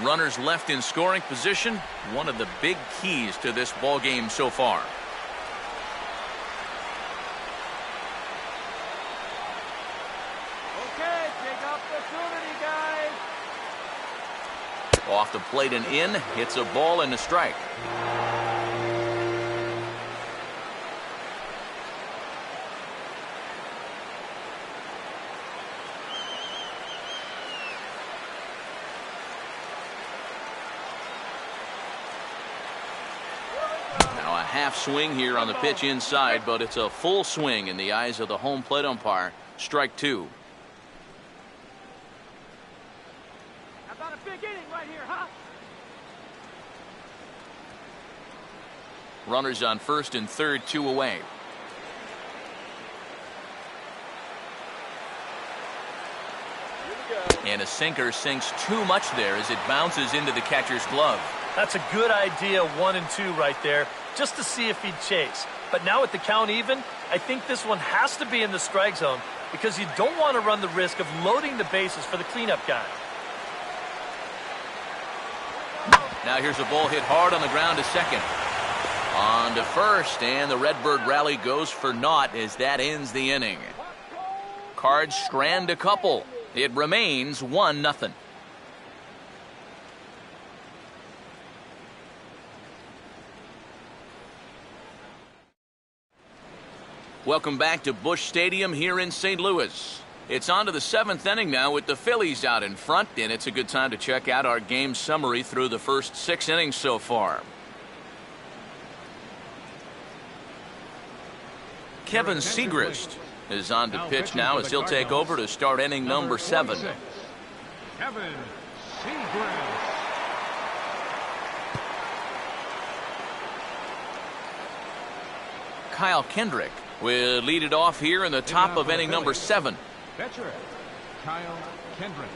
Runners left in scoring position, one of the big keys to this ball game so far. Okay, take opportunity, guys. Off the plate and in, hits a ball and a strike. Half swing here on the pitch inside, but it's a full swing in the eyes of the home plate umpire. Strike 2. How about a big inning right here, huh? Runners on first and third, 2 away. And a sinker sinks too much there as it bounces into the catcher's glove. That's a good idea, 1 and 2 right there, just to see if he'd chase. But now with the count even, I think this one has to be in the strike zone because you don't want to run the risk of loading the bases for the cleanup guy. Now here's a ball hit hard on the ground to second. On to first, and the Redbird rally goes for naught as that ends the inning. Cards strand a couple. It remains 1-0. Welcome back to Busch Stadium here in St. Louis. It's on to the 7th inning now with the Phillies out in front, and it's a good time to check out our game summary through the first 6 innings so far. Kevin Segrist is on to pitch now as he'll take over to start inning number 7. Kevin Segrist. Kyle Kendrick will lead it off here in the top of inning number 7. Veteran Kyle Kendrick.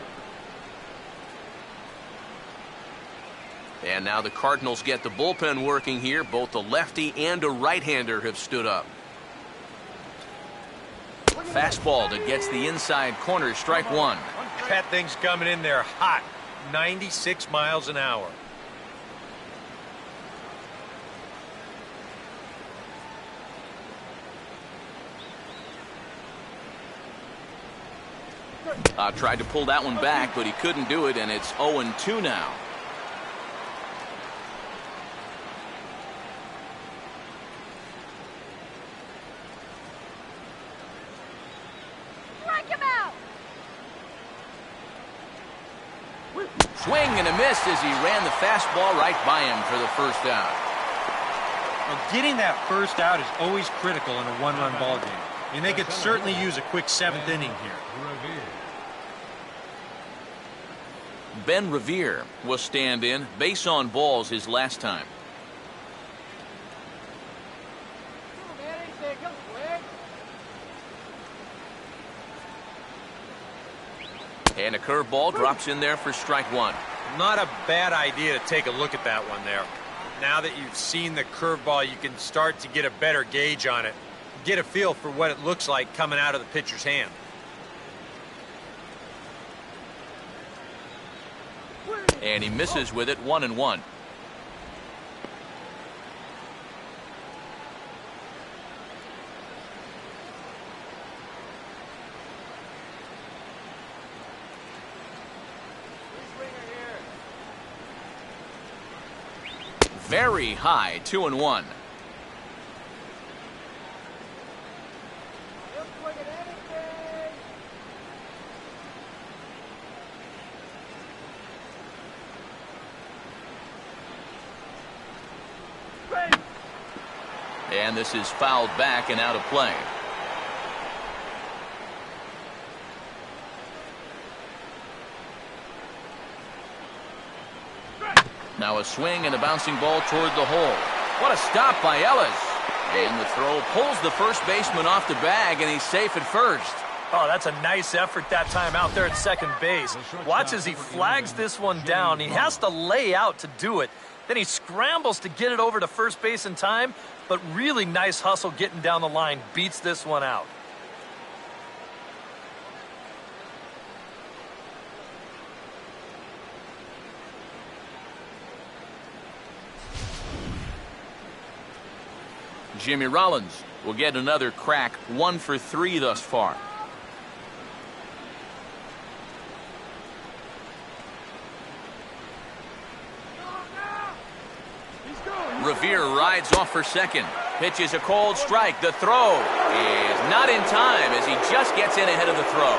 And now the Cardinals get the bullpen working here. Both a lefty and a right-hander have stood up. Fastball that gets the inside corner, strike 1. That thing's coming in there hot, 96 miles an hour. Tried to pull that one back, but he couldn't do it, and it's 0-2 now. Strike him out. Swing and a miss as he ran the fastball right by him for the first out. Well, getting that first out is always critical in a one-run ball game. I mean, they could certainly use a quick 7th inning here. Ben Revere will stand in. Base on balls his last time. And a curveball drops in there for strike 1. Not a bad idea to take a look at that one there. Now that you've seen the curveball, you can start to get a better gauge on it. Get a feel for what it looks like coming out of the pitcher's hand. And he misses with it, 1-1. Very high, 2-1. And this is fouled back and out of play. Now a swing and a bouncing ball toward the hole. What a stop by Ellis. And the throw pulls the first baseman off the bag, and he's safe at first. Oh, that's a nice effort that time out there at second base. Watch as he flags this one down. He has to lay out to do it. Then he scrambles to get it over to first base in time, but really nice hustle getting down the line. Beats this one out. Jimmy Rollins will get another crack, 1 for 3 thus far. Revere rides off for second. Pitches a cold strike. The throw is not in time as he just gets in ahead of the throw.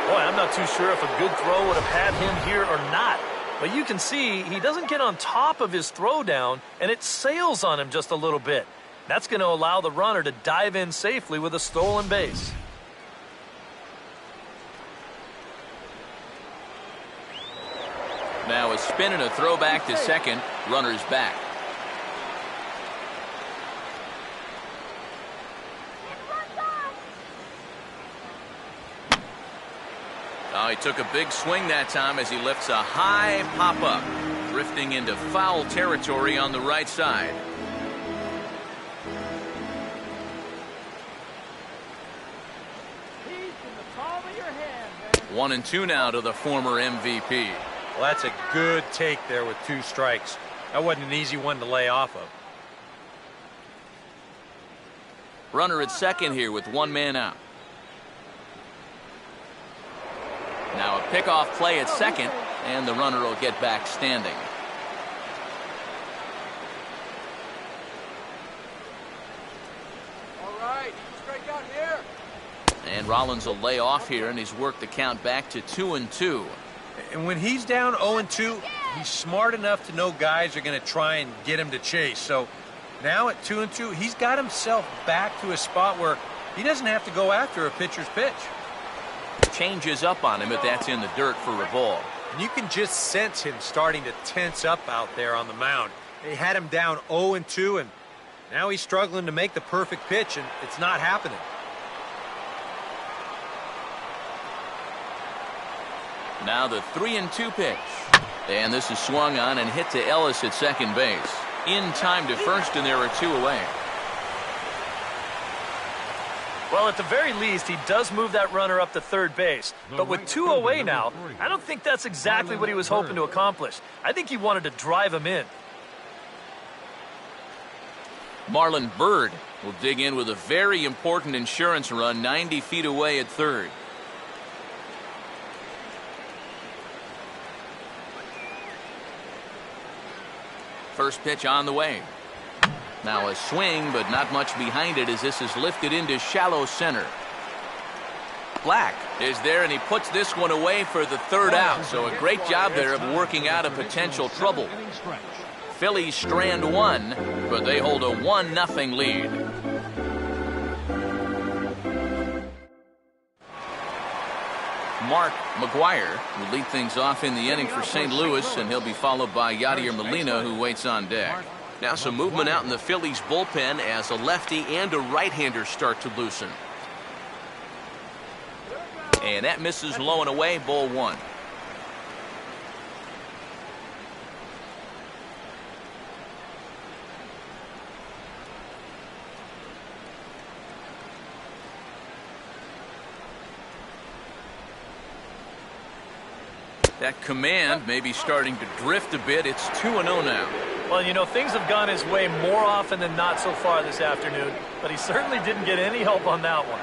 Boy, I'm not too sure if a good throw would have had him here or not. But you can see he doesn't get on top of his throw down, and it sails on him just a little bit. That's going to allow the runner to dive in safely with a stolen base. Now a spin and a throw back to second. Runner's back. Oh, he took a big swing that time as he lifts a high pop-up, drifting into foul territory on the right side. 1-2 now to the former MVP. Well, that's a good take there with 2 strikes. That wasn't an easy one to lay off of. Runner at second here with 1 man out. Now a pickoff play at second, and the runner will get back standing. All right, strike out here. And Rollins will lay off here, and he's worked the count back to 2-2. And when he's down 0-2, he's smart enough to know guys are going to try and get him to chase. So now at 2-2, he's got himself back to a spot where he doesn't have to go after a pitcher's pitch. Changes up on him, but that's in the dirt for a ball. And you can just sense him starting to tense up out there on the mound. They had him down 0-2, and now he's struggling to make the perfect pitch, and it's not happening. Now the 3-2 pitch. And this is swung on and hit to Ellis at second base. In time to first, and there are 2 away. Well, at the very least, he does move that runner up to third base. But with 2 away now, I don't think that's exactly what he was hoping to accomplish. I think he wanted to drive him in. Marlon Byrd will dig in with a very important insurance run 90 feet away at third. First pitch on the way. Now a swing, but not much behind it as this is lifted into shallow center. Black is there, and he puts this one away for the third out. So a great job there of working out a potential trouble. Phillies strand 1, but they hold a 1-0 lead. Mark McGuire will lead things off in the inning for St. Louis, and he'll be followed by Yadier Molina, who waits on deck. Now some movement out in the Phillies bullpen as a lefty and a right-hander start to loosen. And that misses low and away, ball 1. That command may be starting to drift a bit. It's 2-0 now. Well, you know, things have gone his way more often than not so far this afternoon, but he certainly didn't get any help on that one.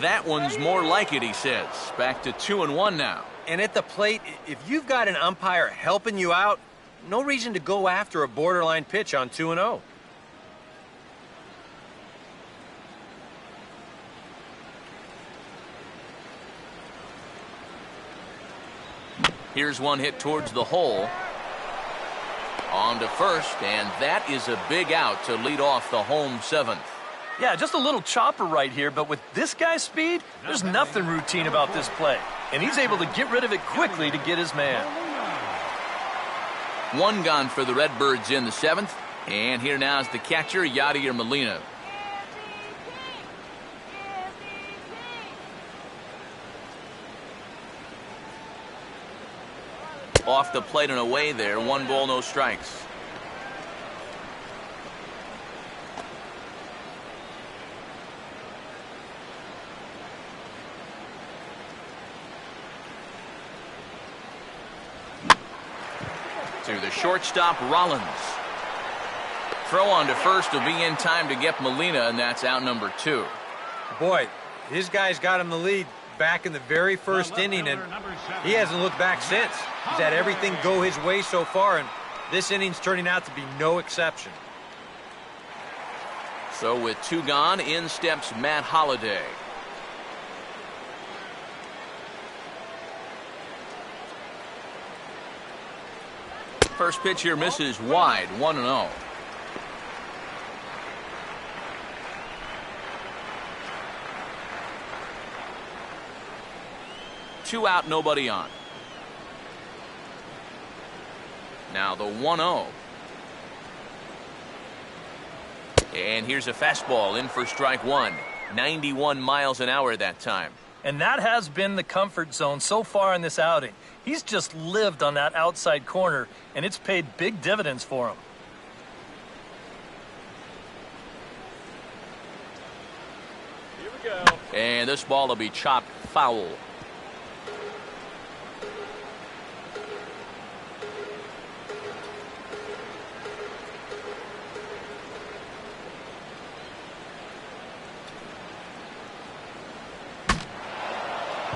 That one's more like it, he says. Back to 2-1 now. And at the plate, if you've got an umpire helping you out, no reason to go after a borderline pitch on 2-0. Here's one hit towards the hole. On to first, and that is a big out to lead off the home 7th. Yeah, just a little chopper right here, but with this guy's speed, there's nothing routine about this play. And he's able to get rid of it quickly to get his man. 1 gone for the Redbirds in the 7th. And here now is the catcher, Yadier Molina. Off the plate and away there. 1 ball, no strikes. To the shortstop, Rollins. Throw on to first will be in time to get Molina, and that's out number 2. Boy, his guys got him the lead back in the very first inning, and he hasn't looked back since. He's had everything go his way so far, and this inning's turning out to be no exception. So with 2 gone, in steps Matt Holliday. First pitch here misses wide, 1-0. Two out, nobody on. Now the 1-0. And here's a fastball in for strike 1. 91 miles an hour that time. And that has been the comfort zone so far in this outing. He's just lived on that outside corner, and it's paid big dividends for him. Here we go. And this ball will be chopped foul.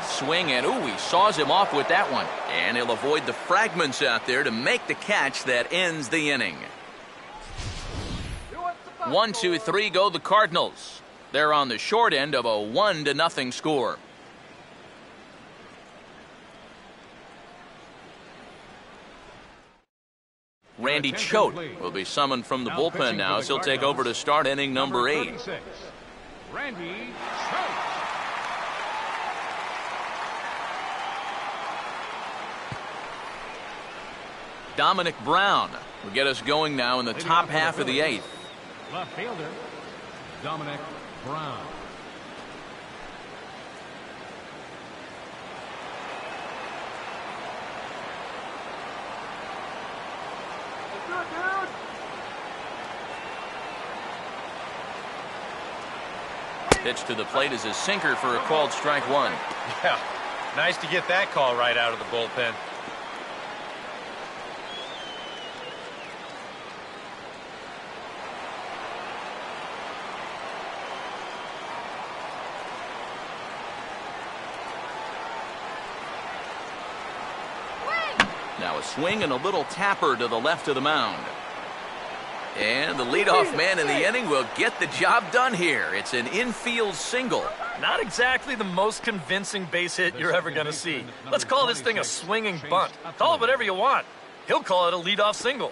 Swing, and ooh, he saws him off with that one. And he'll avoid the fragments out there to make the catch that ends the inning. 1-2-3 go the Cardinals. They're on the short end of a 1-0 score. Randy Choate will be summoned from the bullpen now as he'll take over to start inning number 8. 36, Randy Choate. Dominic Brown will get us going now in the top half of the 8th. Left fielder, Dominic Brown. Pitch to the plate is a sinker for a called strike 1. Yeah, nice to get that call right out of the bullpen. Now a swing and a little tapper to the left of the mound. And the leadoff man in the inning will get the job done here. It's an infield single. Not exactly the most convincing base hit you're ever going to see. Let's call this thing a swinging bunt. Call it whatever you want. He'll call it a leadoff single.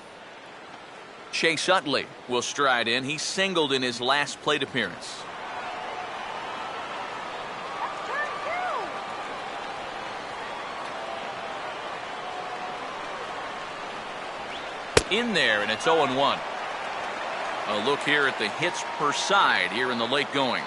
Chase Utley will stride in. He singled in his last plate appearance. In there, and it's 0-1. A look here at the hits per side here in the late going.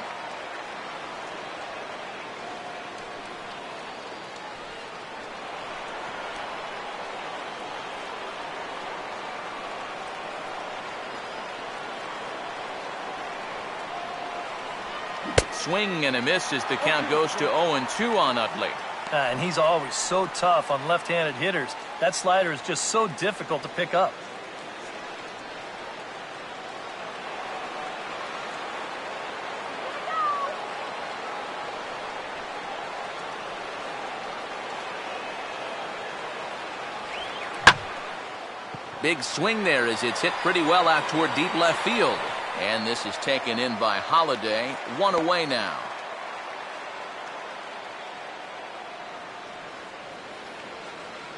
Swing and a miss as the count goes to 0-2 on Utley. And he's always so tough on left-handed hitters. That slider is just so difficult to pick up. Big swing there as it's hit pretty well out toward deep left field. And this is taken in by Holiday. 1 away now.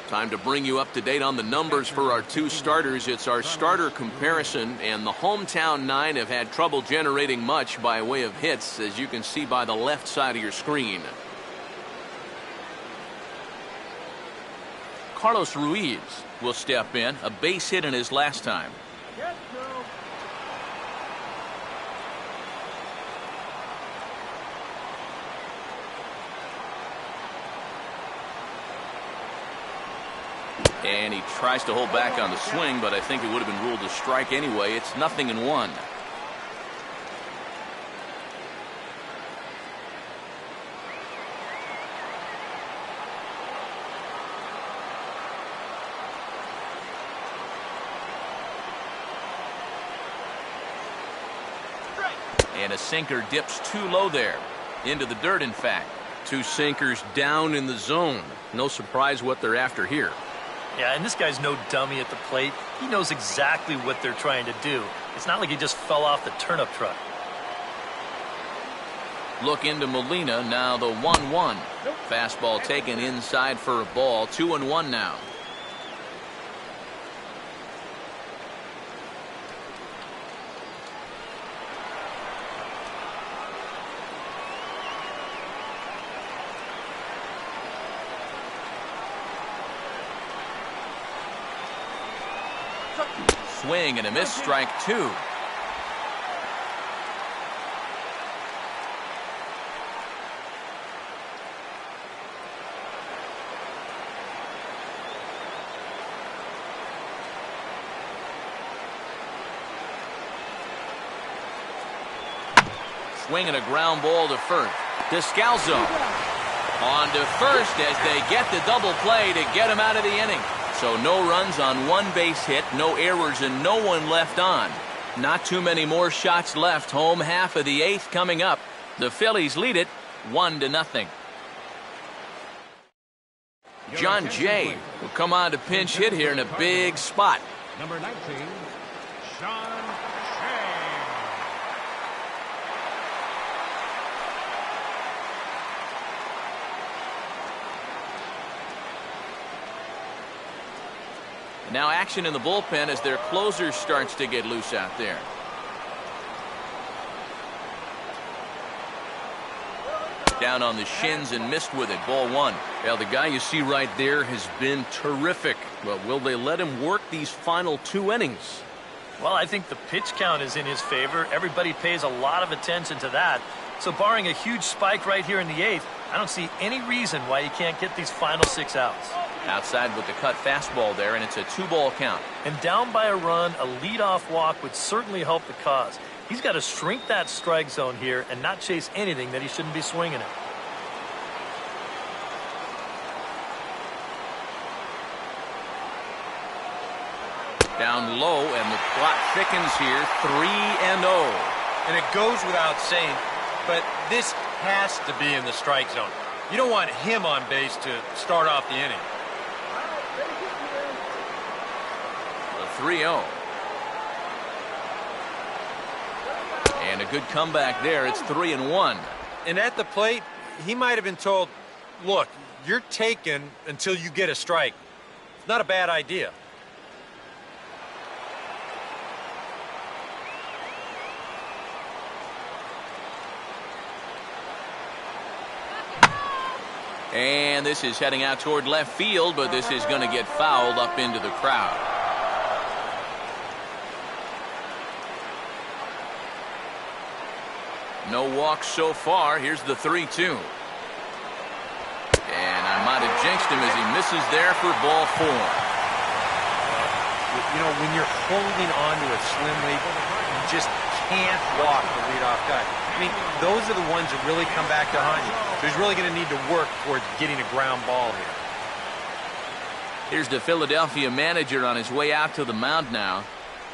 Time to bring you up to date on the numbers for our 2 starters. It's our starter comparison, and the hometown 9 have had trouble generating much by way of hits, as you can see by the left side of your screen. Carlos Ruiz will step in, a base hit in his last time. Yes, no. And he tries to hold back on the swing, but I think it would have been ruled a strike anyway. It's 0-1. And a sinker dips too low there. Into the dirt, in fact. 2 sinkers down in the zone. No surprise what they're after here. Yeah, and this guy's no dummy at the plate. He knows exactly what they're trying to do. It's not like he just fell off the turnip truck. Look into Molina, now the 1-1. Fastball taken inside for a ball. 2-1 now. Swing and a miss, strike 2. Swinging a ground ball to first. Descalzo on to first as they get the double play to get him out of the inning. So no runs on one base hit, no errors, and no one left on. Not too many more shots left. Home half of the 8th coming up. The Phillies lead it 1-0. John Jay will come on to pinch hit here in a big spot. Number 19, Sean Shea. Now action in the bullpen as their closer starts to get loose out there. Down on the shins and missed with it. Ball 1. Well, the guy you see right there has been terrific. But will they let him work these final 2 innings? Well, I think the pitch count is in his favor. Everybody pays a lot of attention to that. So barring a huge spike right here in the 8th, I don't see any reason why he can't get these final 6 outs. Outside with the cut fastball there, and it's a 2-ball count. And down by a run, a leadoff walk would certainly help the cause. He's got to shrink that strike zone here and not chase anything that he shouldn't be swinging at. Down low, and the clock thickens here. 3-0. And it goes without saying, but this has to be in the strike zone. You don't want him on base to start off the inning. The 3-0. And a good comeback there. It's 3-1. And at the plate, he might have been told, look, you're taken until you get a strike. It's not a bad idea. And this is heading out toward left field, but this is going to get fouled up into the crowd. No walks so far. Here's the 3-2. And I might have jinxed him as he misses there for ball 4. You know, when you're holding on to a slim lead, you just can't walk the leadoff guy. I mean, those are the ones that really come back to haunt you. So he's really going to need to work towards getting a ground ball here. Here's the Philadelphia manager on his way out to the mound now.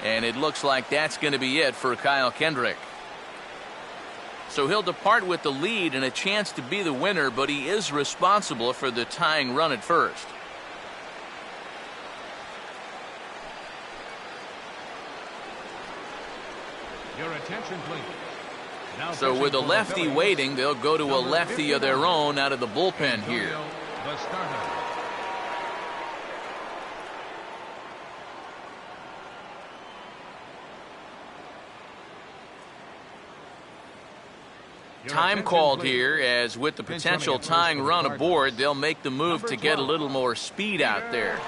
And it looks like that's going to be it for Kyle Kendrick. So he'll depart with the lead and a chance to be the winner, but he is responsible for the tying run at first. Your attention, please. Now So with a lefty waiting, they'll go to a lefty of their own out of the bullpen here. The starter. Time called here, as with the potential tying run aboard, they'll make the move to get a little more speed out there.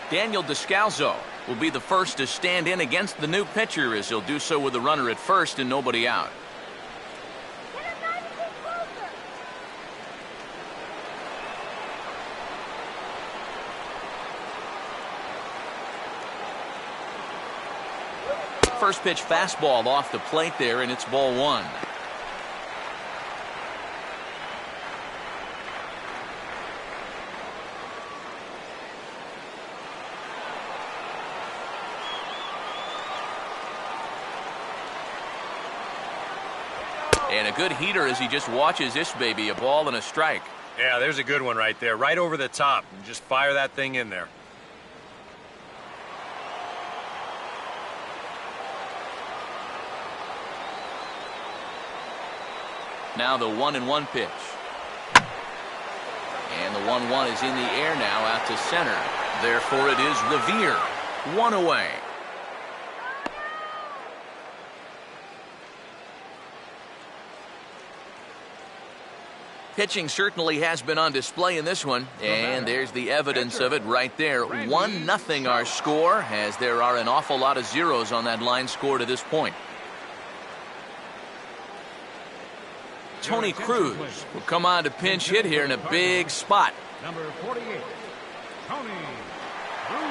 Daniel Descalzo will be the first to stand in against the new pitcher, as he'll do so with a runner at first and nobody out. First pitch fastball off the plate there, and it's ball 1. And a good heater as he just watches this baby, a ball and a strike. Yeah, there's a good one right there, right over the top. Just fire that thing in there. Now the 1-1 pitch. And the 1-1 is in the air now out to center. Therefore it is Revere. 1 away. Pitching certainly has been on display in this one, and there's the evidence of it right there. 1-0 our score, as there are an awful lot of zeros on that line score to this point. Tony Cruz will come on to pinch hit here in a big spot. Number 48, Tony Cruz.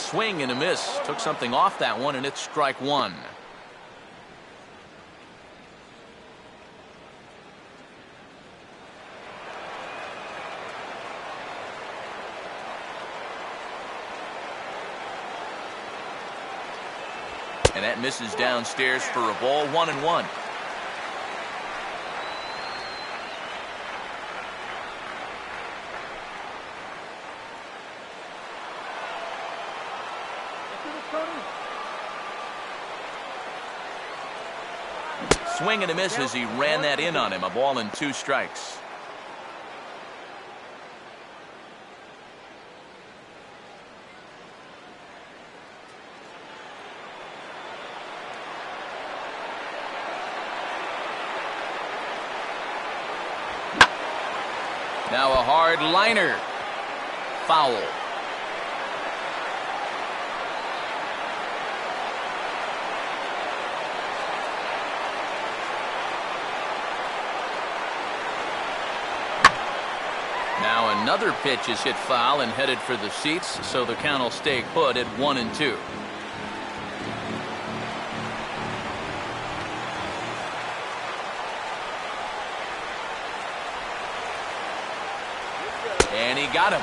Swing and a miss. Took something off that one, and it's strike one. And that misses downstairs for a ball, 1-1. Swing and a miss as he ran that in on him. A ball and 2 strikes. Now a hard liner. Foul. Now another pitch is hit foul and headed for the seats, so the count will stay put at 1-2. And he got him.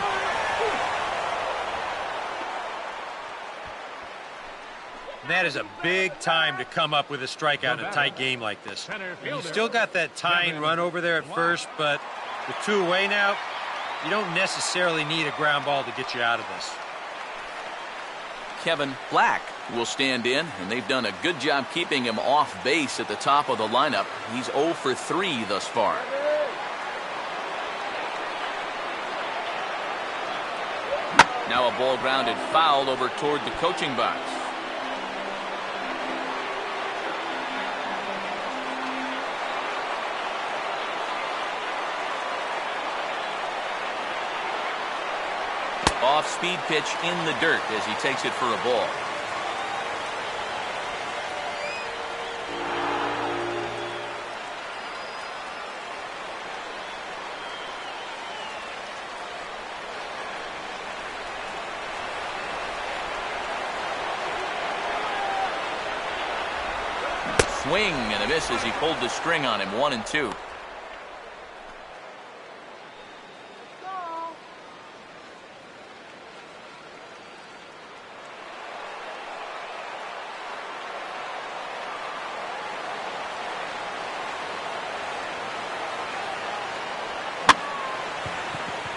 That is a big time to come up with a strikeout in a tight game like this. You still got that tying run over there at first, but with 2 away now, you don't necessarily need a ground ball to get you out of this. Kevin Black will stand in, and they've done a good job keeping him off base at the top of the lineup. He's 0 for 3 thus far. Now a ball grounded foul over toward the coaching box. Off-speed pitch in the dirt as he takes it for a ball. Swing and a miss as he pulled the string on him. 1-2.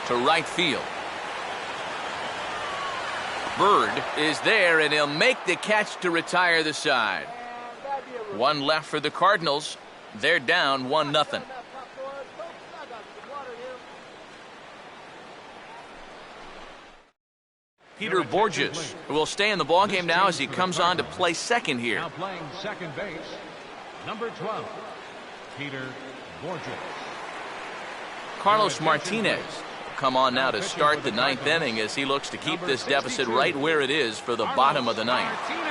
To right field. Bird is there, and he'll make the catch to retire the side. 1 left for the Cardinals. They're down 1-0. Peter Borges will stay in the ballgame now as he comes on to play second here. Now playing second base, number 12, Peter Borges. Carlos Martinez will come on now to start the 9th inning as he looks to keep this deficit right where it is for the bottom of the 9th.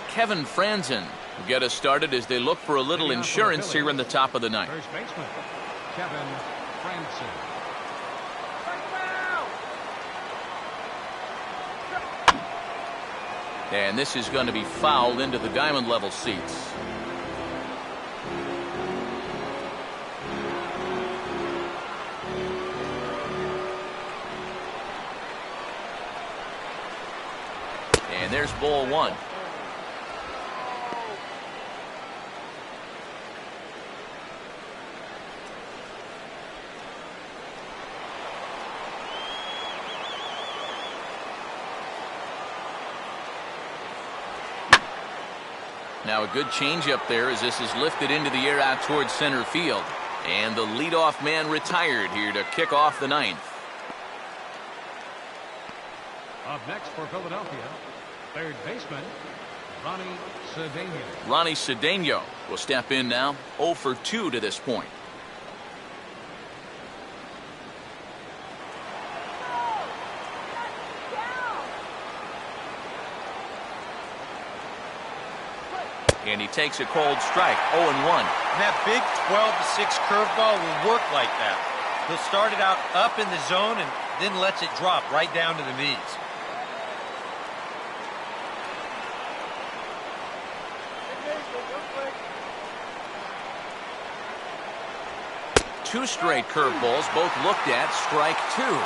Kevin Franzen will get us started as they look for a little insurance here in the top of the 9th. First baseman, Kevin Franzen. And this is going to be fouled into the diamond level seats. And there's ball 1. Now a good changeup there as this is lifted into the air out towards center field. And the leadoff man retired here to kick off the 9th. Up next for Philadelphia, third baseman, Ronnie Cedano. Ronnie Cedano will step in now, 0 for 2 to this point. And he takes a cold strike, 0-1. And that big 12-6 curveball will work like that. He'll start it out up in the zone and then lets it drop right down to the knees. Two straight curveballs, both looked at, strike two.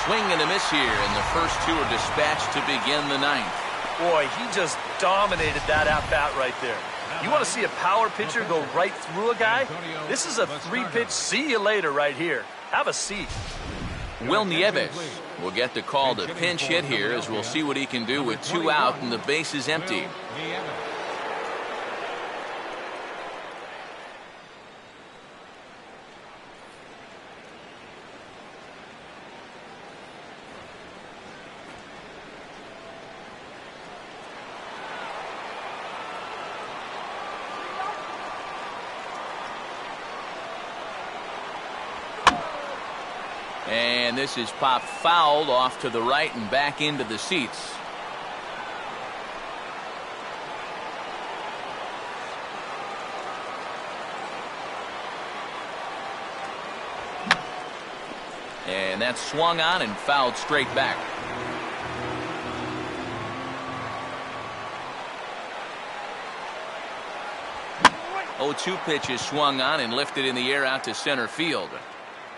Swing and a miss here, and the first two are dispatched to begin the ninth. Boy, he just dominated that at-bat right there. You want to see a power pitcher go right through a guy? This is a three-pitch see you later right here. Have a seat. Will Nieves will get the call to pinch hit here, as we'll see what he can do with two out and the base is empty. And this is popped fouled off to the right and back into the seats. And that's swung on and fouled straight back. Oh, 2 pitches swung on and lifted in the air out to center field.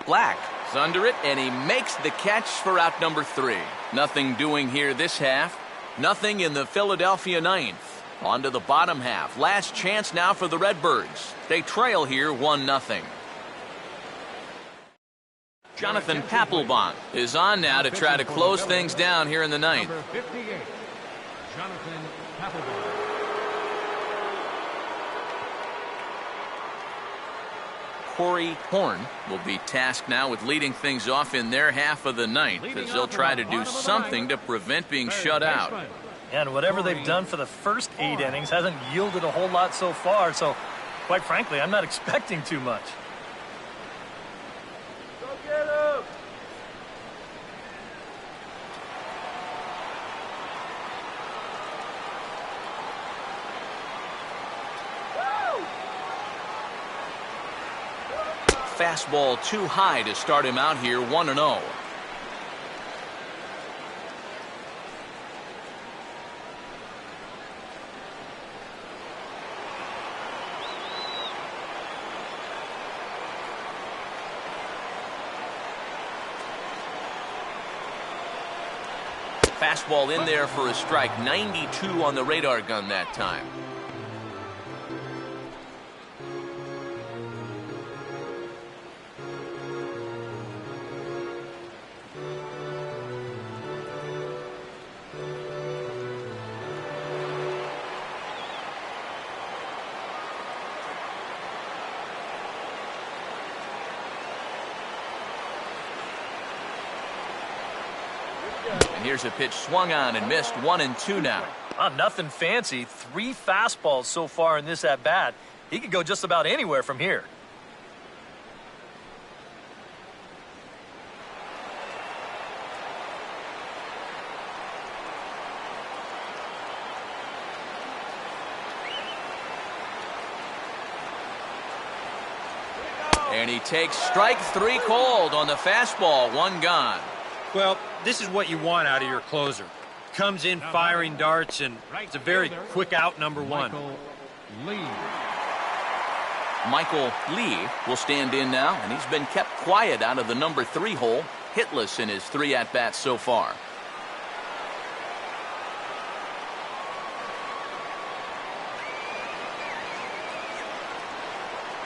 Black is under it, and he makes the catch for out number 3. Nothing doing here this half. Nothing in the Philadelphia ninth. On to the bottom half. Last chance now for the Redbirds. They trail here 1-0. Jonathan Papelbon is on now to try to close things down here in the ninth. Number 58, Jonathan Papelbon. Corey Horn will be tasked now with leading things off in their half of the ninth, as they'll try to do something to prevent being shut out. And whatever they've done for the first 8 innings hasn't yielded a whole lot so far, so quite frankly, I'm not expecting too much. Go get him! Fastball too high to start him out here 1-0. Fastball in there for a strike. 92 on the radar gun that time. And here's a pitch swung on and missed. 1-2 now. Nothing fancy. 3 fastballs so far in this at-bat. He could go just about anywhere from here. And he takes strike 3 called on the fastball. 1 gone. Well, this is what you want out of your closer. Comes in firing darts, and it's a very quick out number 1. Michael Lee will stand in now, and he's been kept quiet out of the number 3 hole, hitless in his 3 at-bats so far.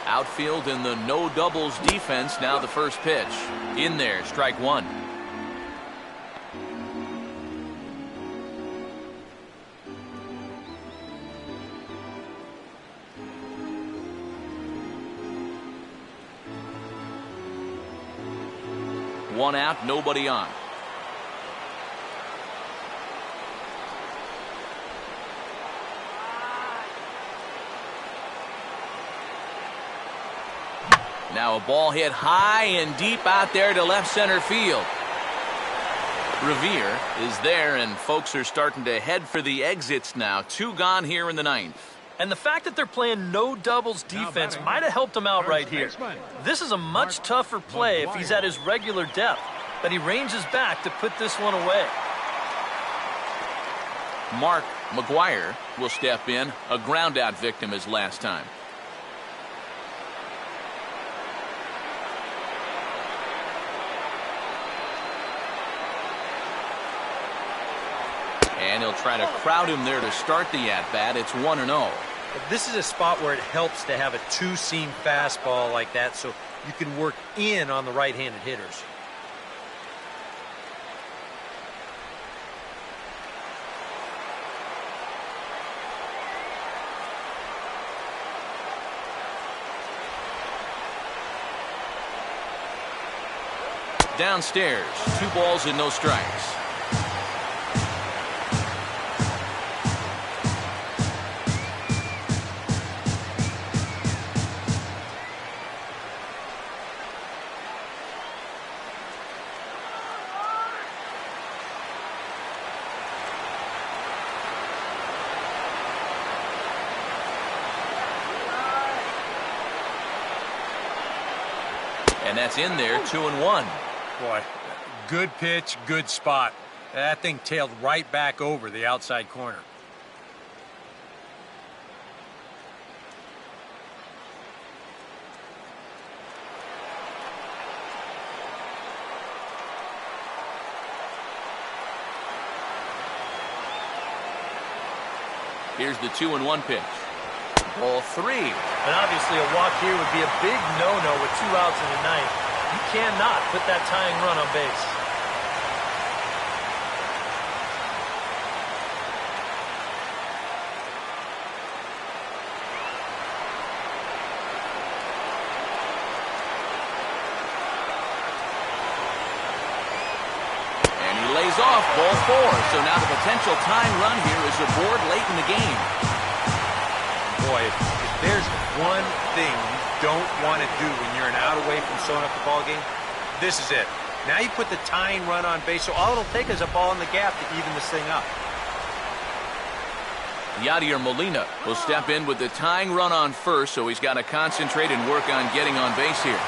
Outfield in the no doubles defense. Now the first pitch. In there, strike 1. One out, nobody on. Now a ball hit high and deep out there to left center field. Revere is there, and folks are starting to head for the exits now. 2 gone here in the 9th. And the fact that they're playing no doubles defense might have helped him out right here. This is a much tougher play if he's at his regular depth, but he ranges back to put this one away. Mark McGuire will step in, a ground-out victim as last time. And he'll try to crowd him there to start the at-bat. It's 1-0. This is a spot where it helps to have a 2-seam fastball like that so you can work in on the right-handed hitters. Downstairs, 2 balls and no strikes. And that's in there, 2-1. Boy, good pitch, good spot. That thing tailed right back over the outside corner. Here's the 2-1 pitch. Ball 3. And obviously a walk here would be a big no-no with 2 outs in the 9th. You cannot put that tying run on base. And he lays off, ball 4. So now the potential tying run here is aboard late in the game. Boy, if there's one thing you don't want to do when you're an out away from sewing up the ball game, this is it. Now you put the tying run on base, so all it'll take is a ball in the gap to even this thing up. Yadier Molina will step in with the tying run on first, so he's got to concentrate and work on getting on base here.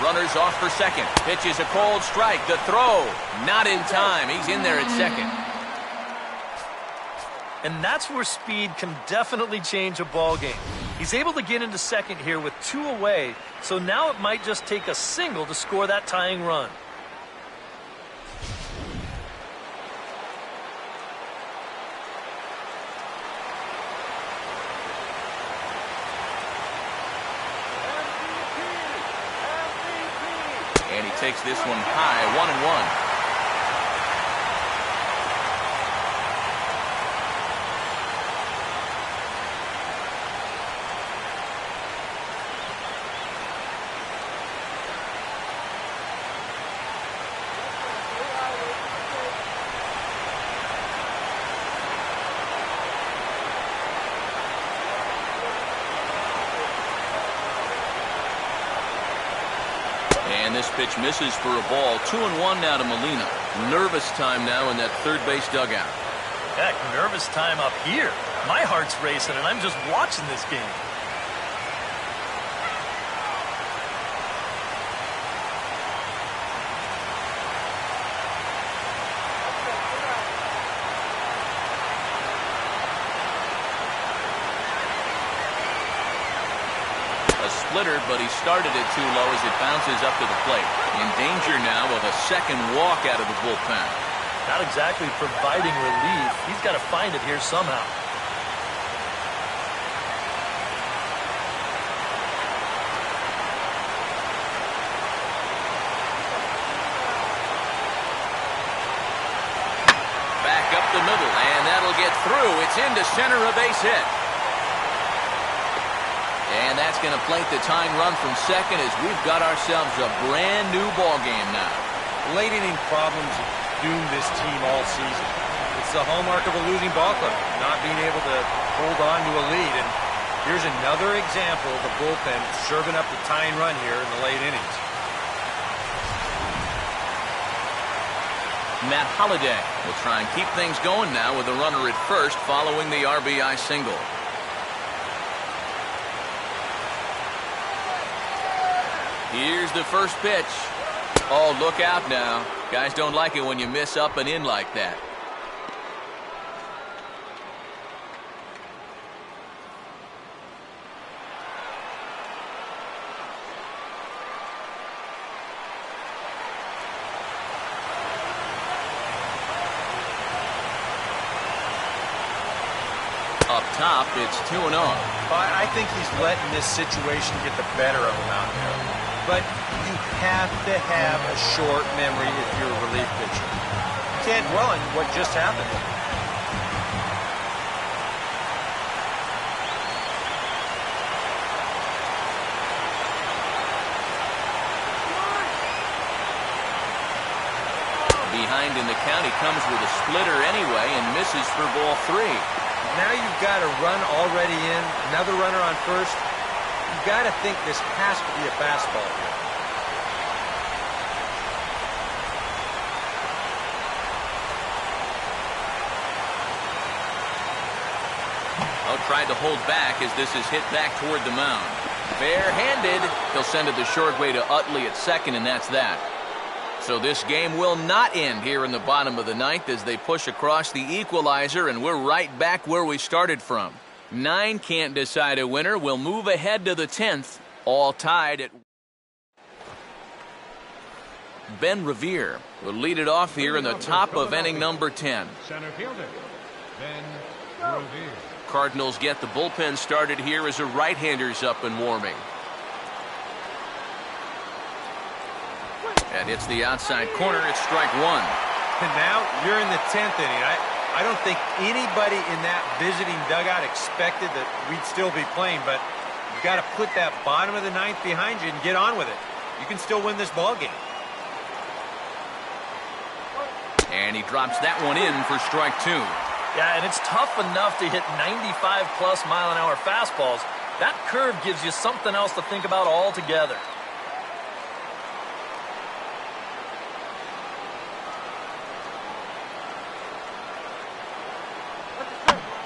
Runners off for second. Pitch is a cold strike. The throw, not in time. He's in there at second. And that's where speed can definitely change a ball game. He's able to get into second here with 2 away, so now it might just take a single to score that tying run. And he takes this one high, 1-1. And this pitch misses for a ball. 2-1 now to Molina. Nervous time now in that third base dugout. Heck, nervous time up here. My heart's racing, and I'm just watching this game. Splitter, but he started it too low as it bounces up to the plate. In danger now of a second walk out of the bullpen. Not exactly providing relief. He's got to find it here somehow. Back up the middle, and that'll get through. It's into center, a base hit. And that's going to plate the tying run from second as we've got ourselves a brand new ball game now. Late inning problems have doomed this team all season. It's the hallmark of a losing ball club, not being able to hold on to a lead. And here's another example of the bullpen serving up the tying run here in the late innings. Matt Holliday will try and keep things going now with a runner at first following the RBI single. Here's the first pitch. Oh, look out now. Guys don't like it when you miss up and in like that. Up top, it's 2-0. I think he's letting this situation get the better of him out there. But you have to have a short memory if you're a relief pitcher. You can't dwell on what just happened. Behind in the count, he comes with a splitter anyway and misses for ball 3. Now you've got a run already in, another runner on first. You've got to think this has to be a fastball here. Oh, tried to hold back as this is hit back toward the mound. Bare-handed. He'll send it the short way to Utley at second, and that's that. So this game will not end here in the bottom of the ninth as they push across the equalizer, and we're right back where we started from. 9 can't decide a winner. We'll move ahead to the 10th, all tied at... Ben Revere will lead it off here in the top of inning number 10. Center fielder, Ben Revere. Cardinals get the bullpen started here as a right-hander's up and warming. And it's the outside corner. It's strike 1. And now you're in the 10th inning. I don't think anybody in that visiting dugout expected that we'd still be playing, but you've got to put that bottom of the ninth behind you and get on with it. You can still win this ball game. And he drops that one in for strike 2. Yeah, and it's tough enough to hit 95+ mile-an-hour fastballs. That curve gives you something else to think about altogether.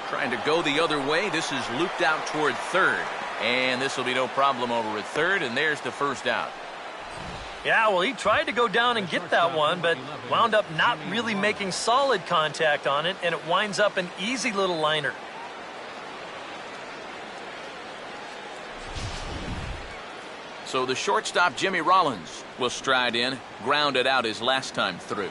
Trying to go the other way. This is looped out toward third. And this will be no problem over at third, and there's the first out. Yeah, well, he tried to go down and get that one, but wound up not really making solid contact on it, and it winds up an easy little liner. So the shortstop, Jimmy Rollins, will stride in, ground it out his last time through.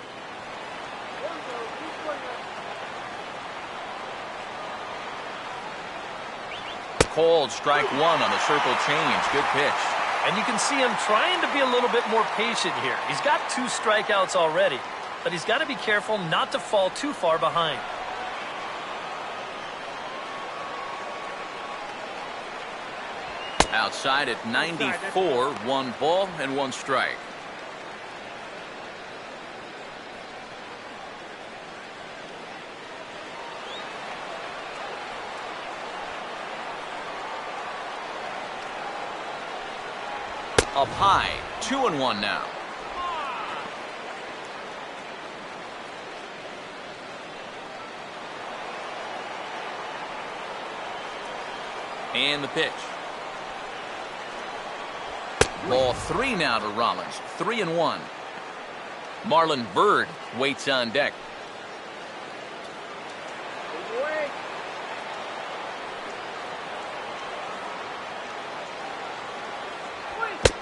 Called strike 1 on the circle change. Good pitch. And you can see him trying to be a little bit more patient here. He's got 2 strikeouts already, but he's got to be careful not to fall too far behind. Outside at 94, 1 ball and 1 strike. Up high, 2-1 now. And the pitch. Ball 3 now to Rollins, 3-1. Marlon Byrd waits on deck.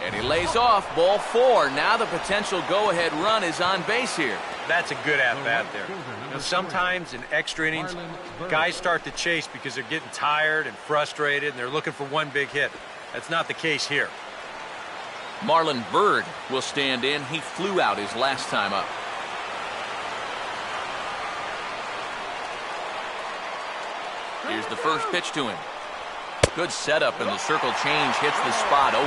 And he lays off, ball 4. Now the potential go-ahead run is on base here. That's a good at-bat there. You know, sometimes in extra innings, guys start to chase because they're getting tired and frustrated, and they're looking for one big hit. That's not the case here. Marlon Byrd will stand in. He flew out his last time up. Here's the first pitch to him. Good setup, and the circle change hits the spot. 0-1.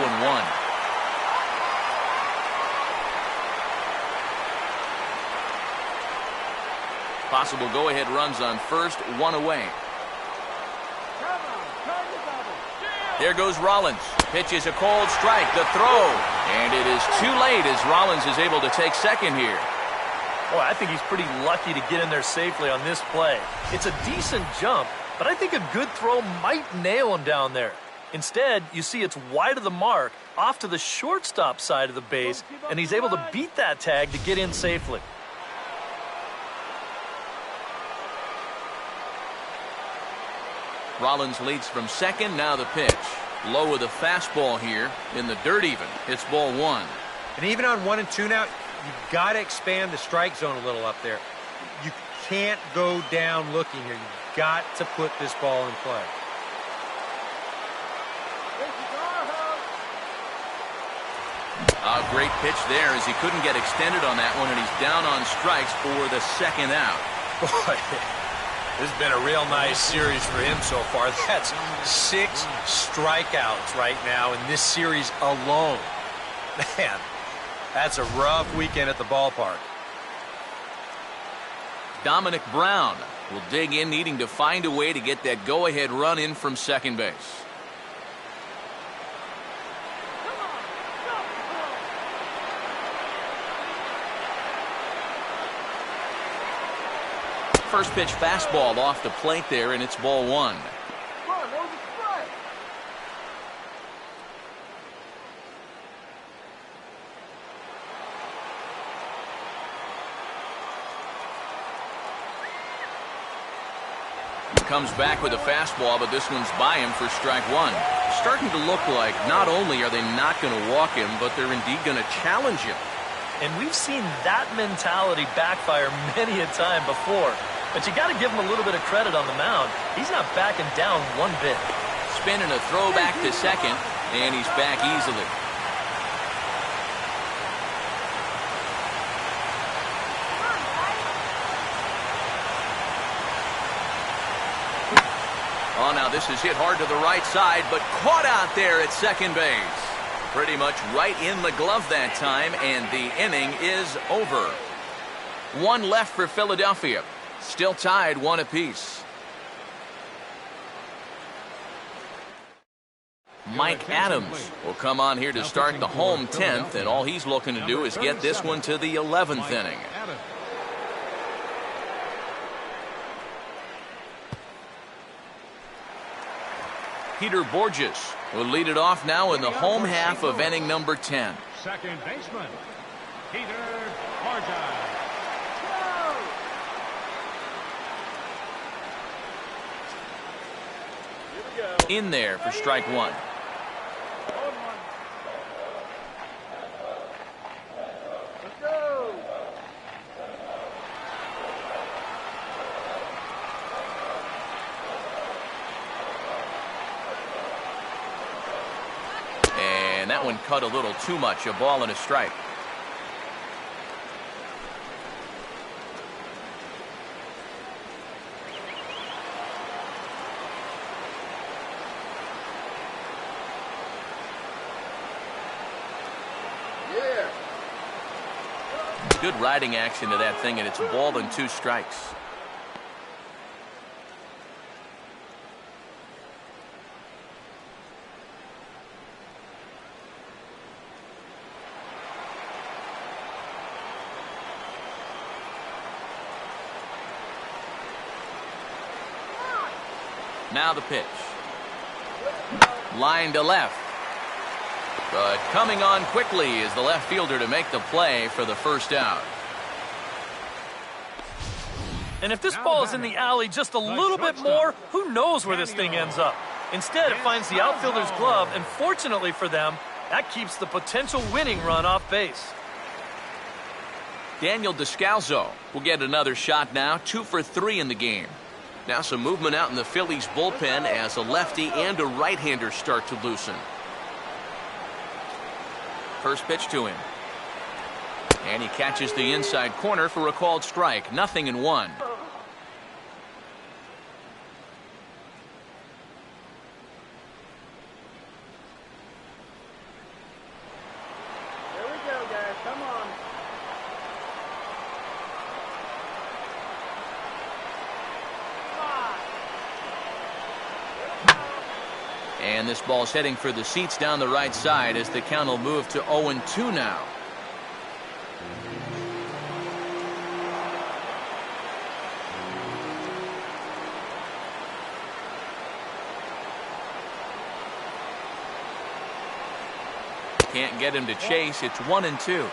Possible go-ahead runs on first, one away. There goes Rollins. Pitches a cold strike. The throw. And it is too late as Rollins is able to take second here. Boy, I think he's pretty lucky to get in there safely on this play. It's a decent jump, but I think a good throw might nail him down there. Instead, you see it's wide of the mark, off to the shortstop side of the base, and he's able to beat that tag to get in safely. Rollins leads from second. Now the pitch. Low with a fastball here. In the dirt even. It's ball one. And even on 1 and 2 now, you've got to expand the strike zone a little up there. You can't go down looking here. You've got to put this ball in play. A great pitch there as he couldn't get extended on that one, and he's down on strikes for the second out. Boy, this has been a real nice series for him so far. That's 6 strikeouts right now in this series alone. Man, that's a rough weekend at the ballpark. Dominic Brown will dig in, needing to find a way to get that go-ahead run in from second base. First pitch fastball off the plate there, and it's ball one. Comes back with a fastball, but this one's by him for strike one. Starting to look like not only are they not going to walk him, but they're indeed going to challenge him. And we've seen that mentality backfire many a time before. But you got to give him a little bit of credit on the mound. He's not backing down one bit. Spinning a throw back to second, and he's back easily. Oh, now this is hit hard to the right side, but caught out there at second base. Pretty much right in the glove that time, and the inning is over. One left for Philadelphia. Still tied 1 apiece. Mike Adams will come on here to start the home 10th, and all he's looking to do is get this one to the 11th inning. Peter Borges will lead it off now in the home half of inning number 10. Second baseman, Peter Borges. In there for strike one. And that one cut a little too much. A ball and a strike. Good riding action to that thing, and it's a ball and 2 strikes. Now the pitch. Line to left. But coming on quickly is the left fielder to make the play for the first out. And if this ball is in the alley just a little bit more, who knows where this thing ends up. Instead, it finds the outfielder's glove, and fortunately for them, that keeps the potential winning run off base. Daniel Descalzo will get another shot now, 2 for 3 in the game. Now some movement out in the Phillies bullpen as a lefty and a right-hander start to loosen. First pitch to him. And he catches the inside corner for a called strike. 0-1. And this ball's heading for the seats down the right side as the count will move to 0-2 now. Can't get him to chase. It's 1-2.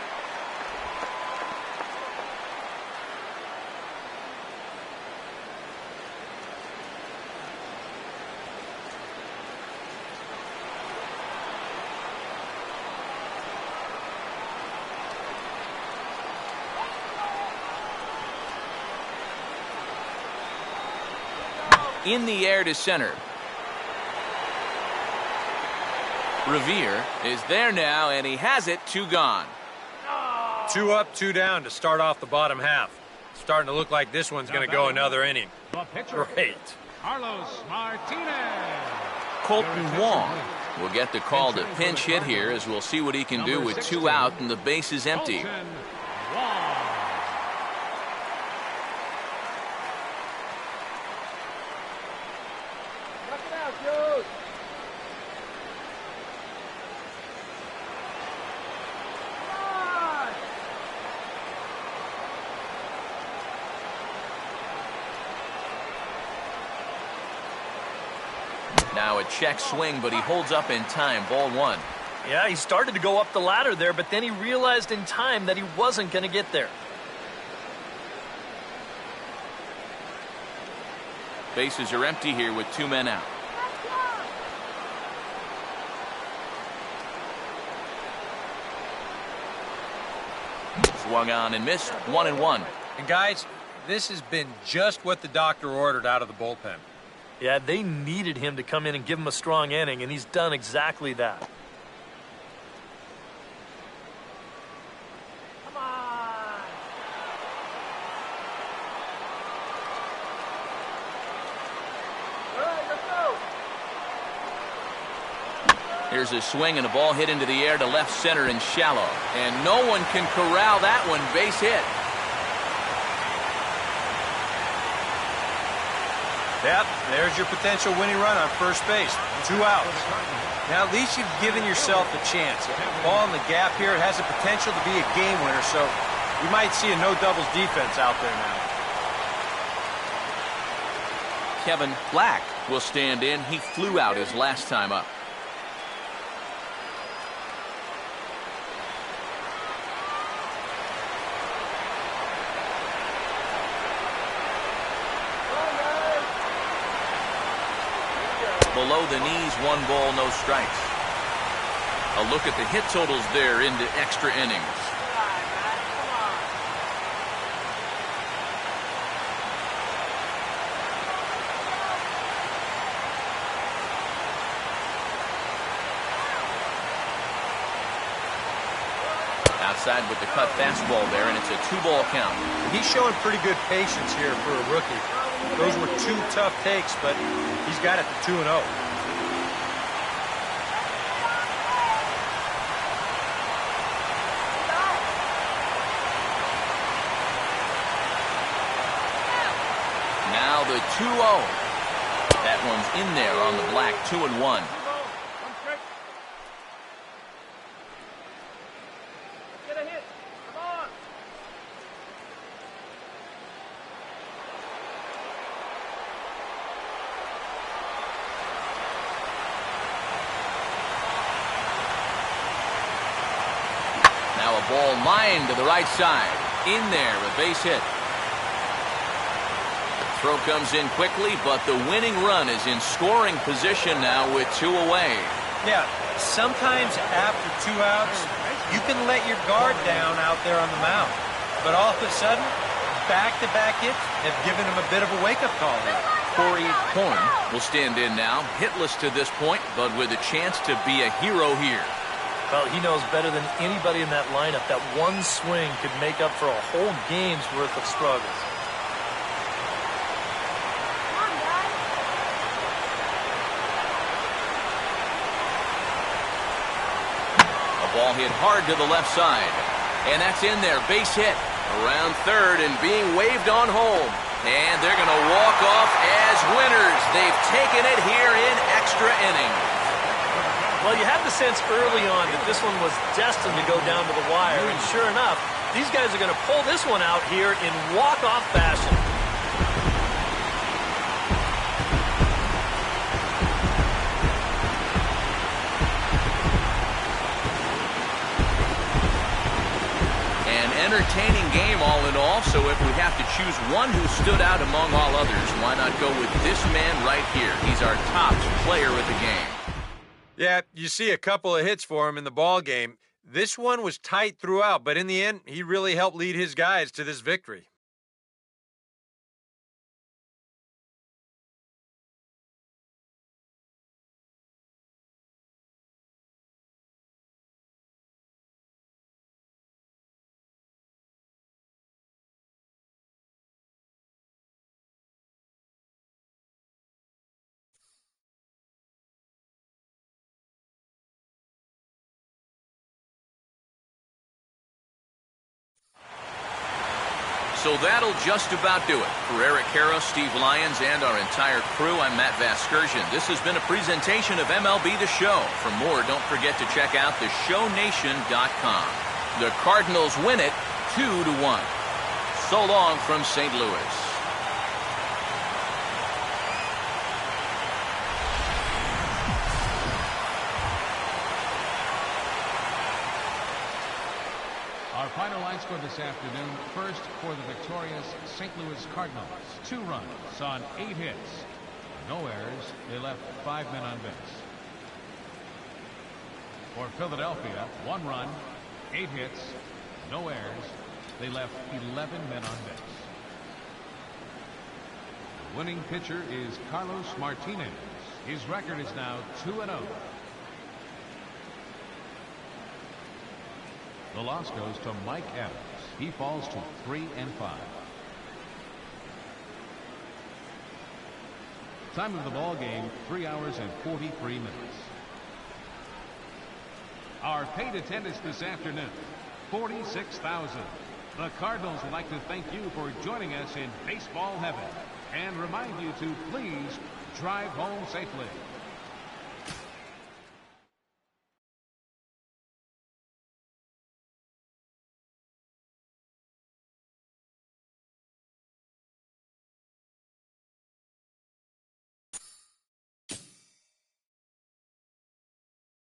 In the air to center. Revere is there now, and he has it. 2 gone. 2 up, 2 down to start off the bottom half. Starting to look like this one's going to go another inning. Great. Carlos Martinez. Colton Wong will get the call to pinch hit here, as we'll see what he can do with 2 out and the base is empty. Colton Wong. Knock it out, Joe. Now a check swing, but he holds up in time. Ball 1. Yeah, he started to go up the ladder there, but then he realized in time that he wasn't going to get there. Bases are empty here with 2 men out. Swung on and missed. 1-1. And guys, this has been just what the doctor ordered out of the bullpen. Yeah, they needed him to come in and give him a strong inning, and he's done exactly that. Come on. All right, let's go. Here's a swing and a ball hit into the air to left center and shallow. And no one can corral that one. Base hit. Yep, there's your potential winning run on first base. 2 outs. Now, at least you've given yourself a chance. Ball in the gap here, it has the potential to be a game winner, so you might see a no-doubles defense out there now. Kevin Black will stand in. He flew out his last time up. Below the knees, 1 ball, no strikes. A look at the hit totals there into extra innings. Outside with the cut fastball there, and it's a 2-ball count. He's showing pretty good patience here for a rookie. Those were 2 tough takes, but he's got it to 2-0. Now the 2-0. That one's in there on the black. 2-1. Get a hit. Come on. Now a ball lined to the right side. In there, a base hit. Throw comes in quickly, but the winning run is in scoring position now with 2 away. Yeah, sometimes after 2 outs, you can let your guard down out there on the mound. But all of a sudden, back-to-back hits have given him a bit of a wake-up call here. Corey Horn will stand in now, hitless to this point, but with a chance to be a hero here. Well, he knows better than anybody in that lineup that one swing could make up for a whole game's worth of struggles. A ball hit hard to the left side. And that's in there, base hit. Around third and being waved on home. And they're going to walk off as winners. They've taken it here in extra innings. the sense early on that this one was destined to go down to the wire, and sure enough, these guys are going to pull this one out here in walk-off fashion. Entertaining game all in all, so if we have to choose one who stood out among all others, why not go with this man right here? He's our top player of the game. Yeah, you see a couple of hits for him in the ball game. This one was tight throughout, but in the end, he really helped lead his guys to this victory. So that'll just about do it. For Eric Harrow, Steve Lyons, and our entire crew, I'm Matt Vasgersian. This has been a presentation of MLB The Show. For more, don't forget to check out theshownation.com. The Cardinals win it 2-1. So long from St. Louis. Our final line score this afternoon. First for the victorious St. Louis Cardinals. 2 runs on 8 hits. No errors. They left 5 men on base. For Philadelphia, 1 run, 8 hits, no errors. They left 11 men on base. The winning pitcher is Carlos Martinez. His record is now 2-0. The loss goes to Mike Adams. He falls to 3-5. Time of the ball game, 3 hours and 43 minutes. Our paid attendance this afternoon, 46,000. The Cardinals would like to thank you for joining us in baseball heaven and remind you to please drive home safely.